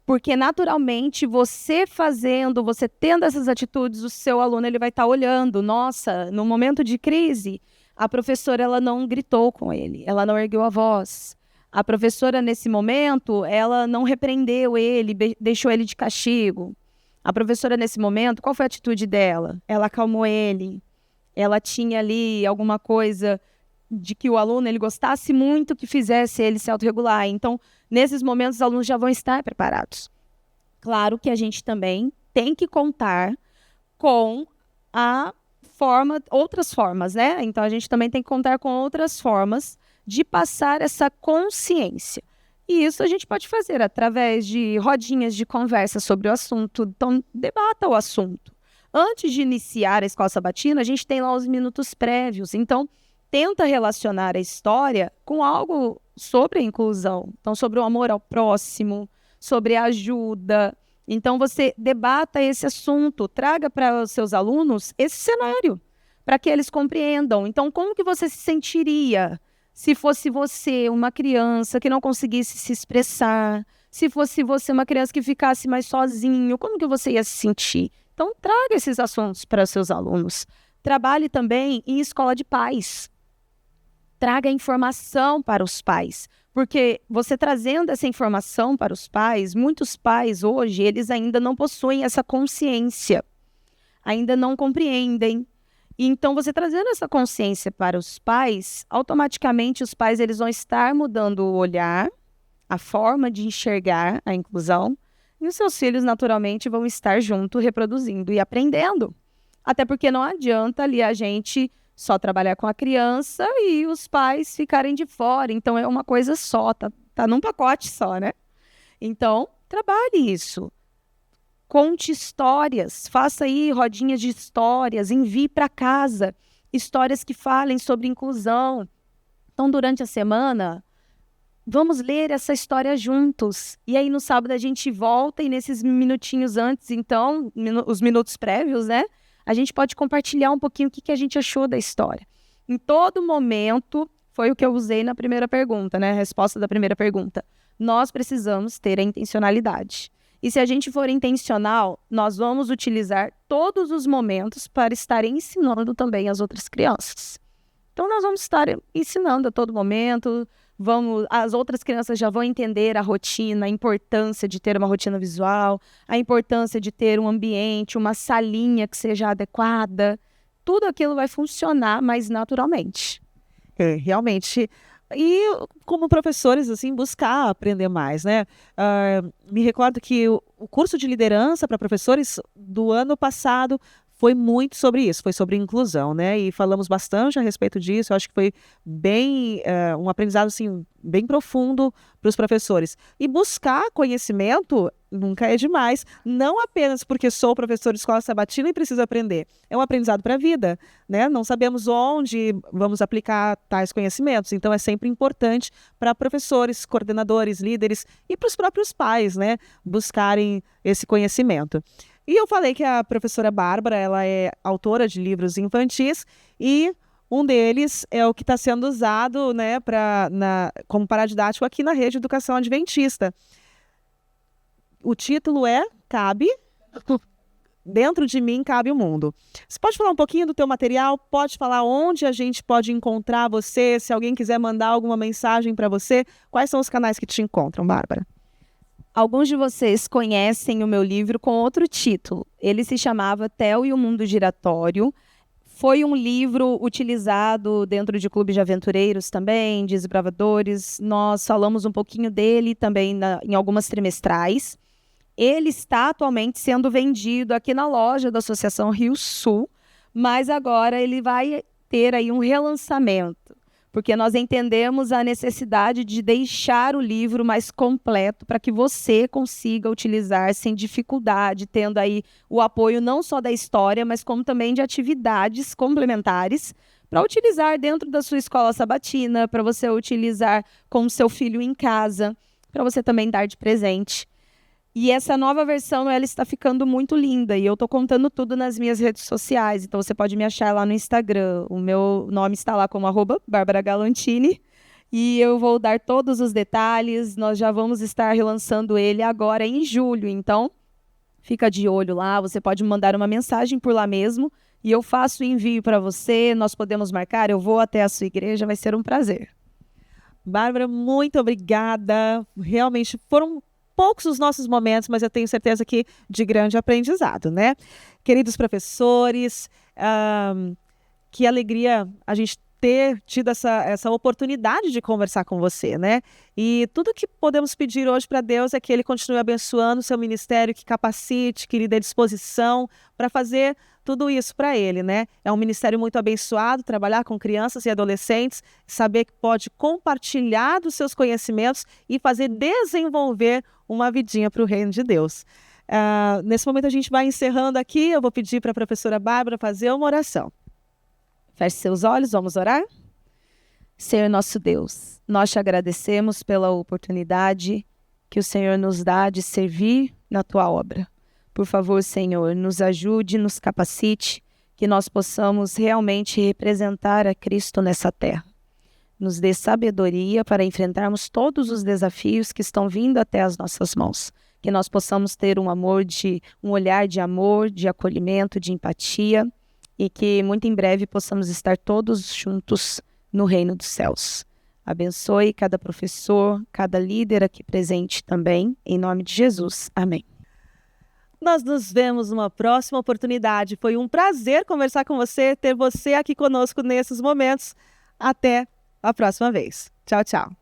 Porque, naturalmente, você fazendo, você tendo essas atitudes, o seu aluno ele vai estar olhando. Nossa, no momento de crise, a professora ela não gritou com ele, ela não ergueu a voz. A professora, nesse momento, ela não repreendeu ele, deixou ele de castigo. A professora, nesse momento, qual foi a atitude dela? Ela acalmou ele. Ela tinha ali alguma coisa de que o aluno ele gostasse muito que fizesse ele se autorregular. Então, nesses momentos, os alunos já vão estar preparados. Claro que a gente também tem que contar com outras formas, né? Então, a gente também tem que contar com outras formas de passar essa consciência. E isso a gente pode fazer através de rodinhas de conversa sobre o assunto. Então, debata o assunto. Antes de iniciar a Escola Sabatina, a gente tem lá os minutos prévios. Então, tenta relacionar a história com algo sobre a inclusão. Então, sobre o amor ao próximo, sobre a ajuda. Então, você debata esse assunto, traga para os seus alunos esse cenário, para que eles compreendam. Então, como que você se sentiria se fosse você uma criança que não conseguisse se expressar? Se fosse você uma criança que ficasse mais sozinho, como que você ia se sentir? Então, traga esses assuntos para os seus alunos. Trabalhe também em escola de pais. Traga informação para os pais, porque você trazendo essa informação para os pais, muitos pais hoje, eles ainda não possuem essa consciência, ainda não compreendem. Então, você trazendo essa consciência para os pais, automaticamente os pais eles vão estar mudando o olhar, a forma de enxergar a inclusão, e os seus filhos, naturalmente, vão estar junto, reproduzindo e aprendendo. Até porque não adianta ali a gente só trabalhar com a criança e os pais ficarem de fora. Então, é uma coisa só, tá num pacote só, né? Então, trabalhe isso. Conte histórias, faça aí rodinhas de histórias, envie para casa histórias que falem sobre inclusão. Então, durante a semana, vamos ler essa história juntos. E aí, no sábado, a gente volta e nesses minutinhos antes, então, os minutos prévios, né? A gente pode compartilhar um pouquinho o que a gente achou da história. Em todo momento, foi o que eu usei na primeira pergunta, né? A resposta da primeira pergunta. Nós precisamos ter a intencionalidade. E se a gente for intencional, nós vamos utilizar todos os momentos para estar ensinando também as outras crianças. Então, nós vamos estar ensinando a todo momento, as outras crianças já vão entender a rotina, a importância de ter uma rotina visual, a importância de ter um ambiente, uma salinha que seja adequada. Tudo aquilo vai funcionar mais naturalmente. Realmente. E como professores, assim, buscar aprender mais, né? Me recordo que o curso de liderança para professores do ano passado foi muito sobre isso, foi sobre inclusão, né? E falamos bastante a respeito disso. Eu acho que foi bem um aprendizado assim, bem profundo para os professores. E buscar conhecimento nunca é demais, não apenas porque sou professor de escola sabatina e preciso aprender. É um aprendizado para a vida, né? Não sabemos onde vamos aplicar tais conhecimentos, então é sempre importante para professores, coordenadores, líderes e para os próprios pais, né? Buscarem esse conhecimento. E eu falei que a professora Bárbara, ela é autora de livros infantis e um deles é o que está sendo usado, né, como paradidático aqui na Rede Educação Adventista. O título é Cabe, Dentro de Mim Cabe o Mundo. Você pode falar um pouquinho do teu material? Pode falar onde a gente pode encontrar você? Se alguém quiser mandar alguma mensagem para você, quais são os canais que te encontram, Bárbara? Alguns de vocês conhecem o meu livro com outro título. Ele se chamava Theo e o Mundo Giratório. Foi um livro utilizado dentro de clubes de aventureiros também, de desbravadores. Nós falamos um pouquinho dele também em algumas trimestrais. Ele está atualmente sendo vendido aqui na loja da Associação Rio Sul, mas agora ele vai ter aí um relançamento, porque nós entendemos a necessidade de deixar o livro mais completo para que você consiga utilizar sem dificuldade, tendo aí o apoio não só da história, mas como também de atividades complementares para utilizar dentro da sua escola sabatina, para você utilizar com o seu filho em casa, para você também dar de presente. E essa nova versão, ela está ficando muito linda e eu estou contando tudo nas minhas redes sociais, então você pode me achar lá no Instagram. O meu nome está lá como @BárbaraGalantini e eu vou dar todos os detalhes. Nós já vamos estar relançando ele agora em julho, então fica de olho lá, você pode me mandar uma mensagem por lá mesmo e eu faço o envio para você, nós podemos marcar, eu vou até a sua igreja, vai ser um prazer. Bárbara, muito obrigada, realmente foram poucos os nossos momentos, mas eu tenho certeza que de grande aprendizado, né? Queridos professores, que alegria a gente ter tido essa oportunidade de conversar com você, né? E tudo que podemos pedir hoje para Deus é que Ele continue abençoando o seu ministério, que capacite, que lhe dê disposição para fazer tudo isso para Ele, né? É um ministério muito abençoado, trabalhar com crianças e adolescentes, saber que pode compartilhar dos seus conhecimentos e fazer desenvolver uma vidinha para o reino de Deus. Nesse momento a gente vai encerrando aqui, eu vou pedir para a professora Bárbara fazer uma oração. Feche seus olhos, vamos orar? Senhor nosso Deus, nós te agradecemos pela oportunidade que o Senhor nos dá de servir na tua obra. Por favor, Senhor, nos ajude, nos capacite, que nós possamos realmente representar a Cristo nessa terra. Nos dê sabedoria para enfrentarmos todos os desafios que estão vindo até as nossas mãos. Que nós possamos ter um olhar de amor, de acolhimento, de empatia, e que muito em breve possamos estar todos juntos no reino dos céus. Abençoe cada professor, cada líder aqui presente também, em nome de Jesus. Amém. Nós nos vemos numa próxima oportunidade. Foi um prazer conversar com você, ter você aqui conosco nesses momentos. Até a próxima vez. Tchau, tchau.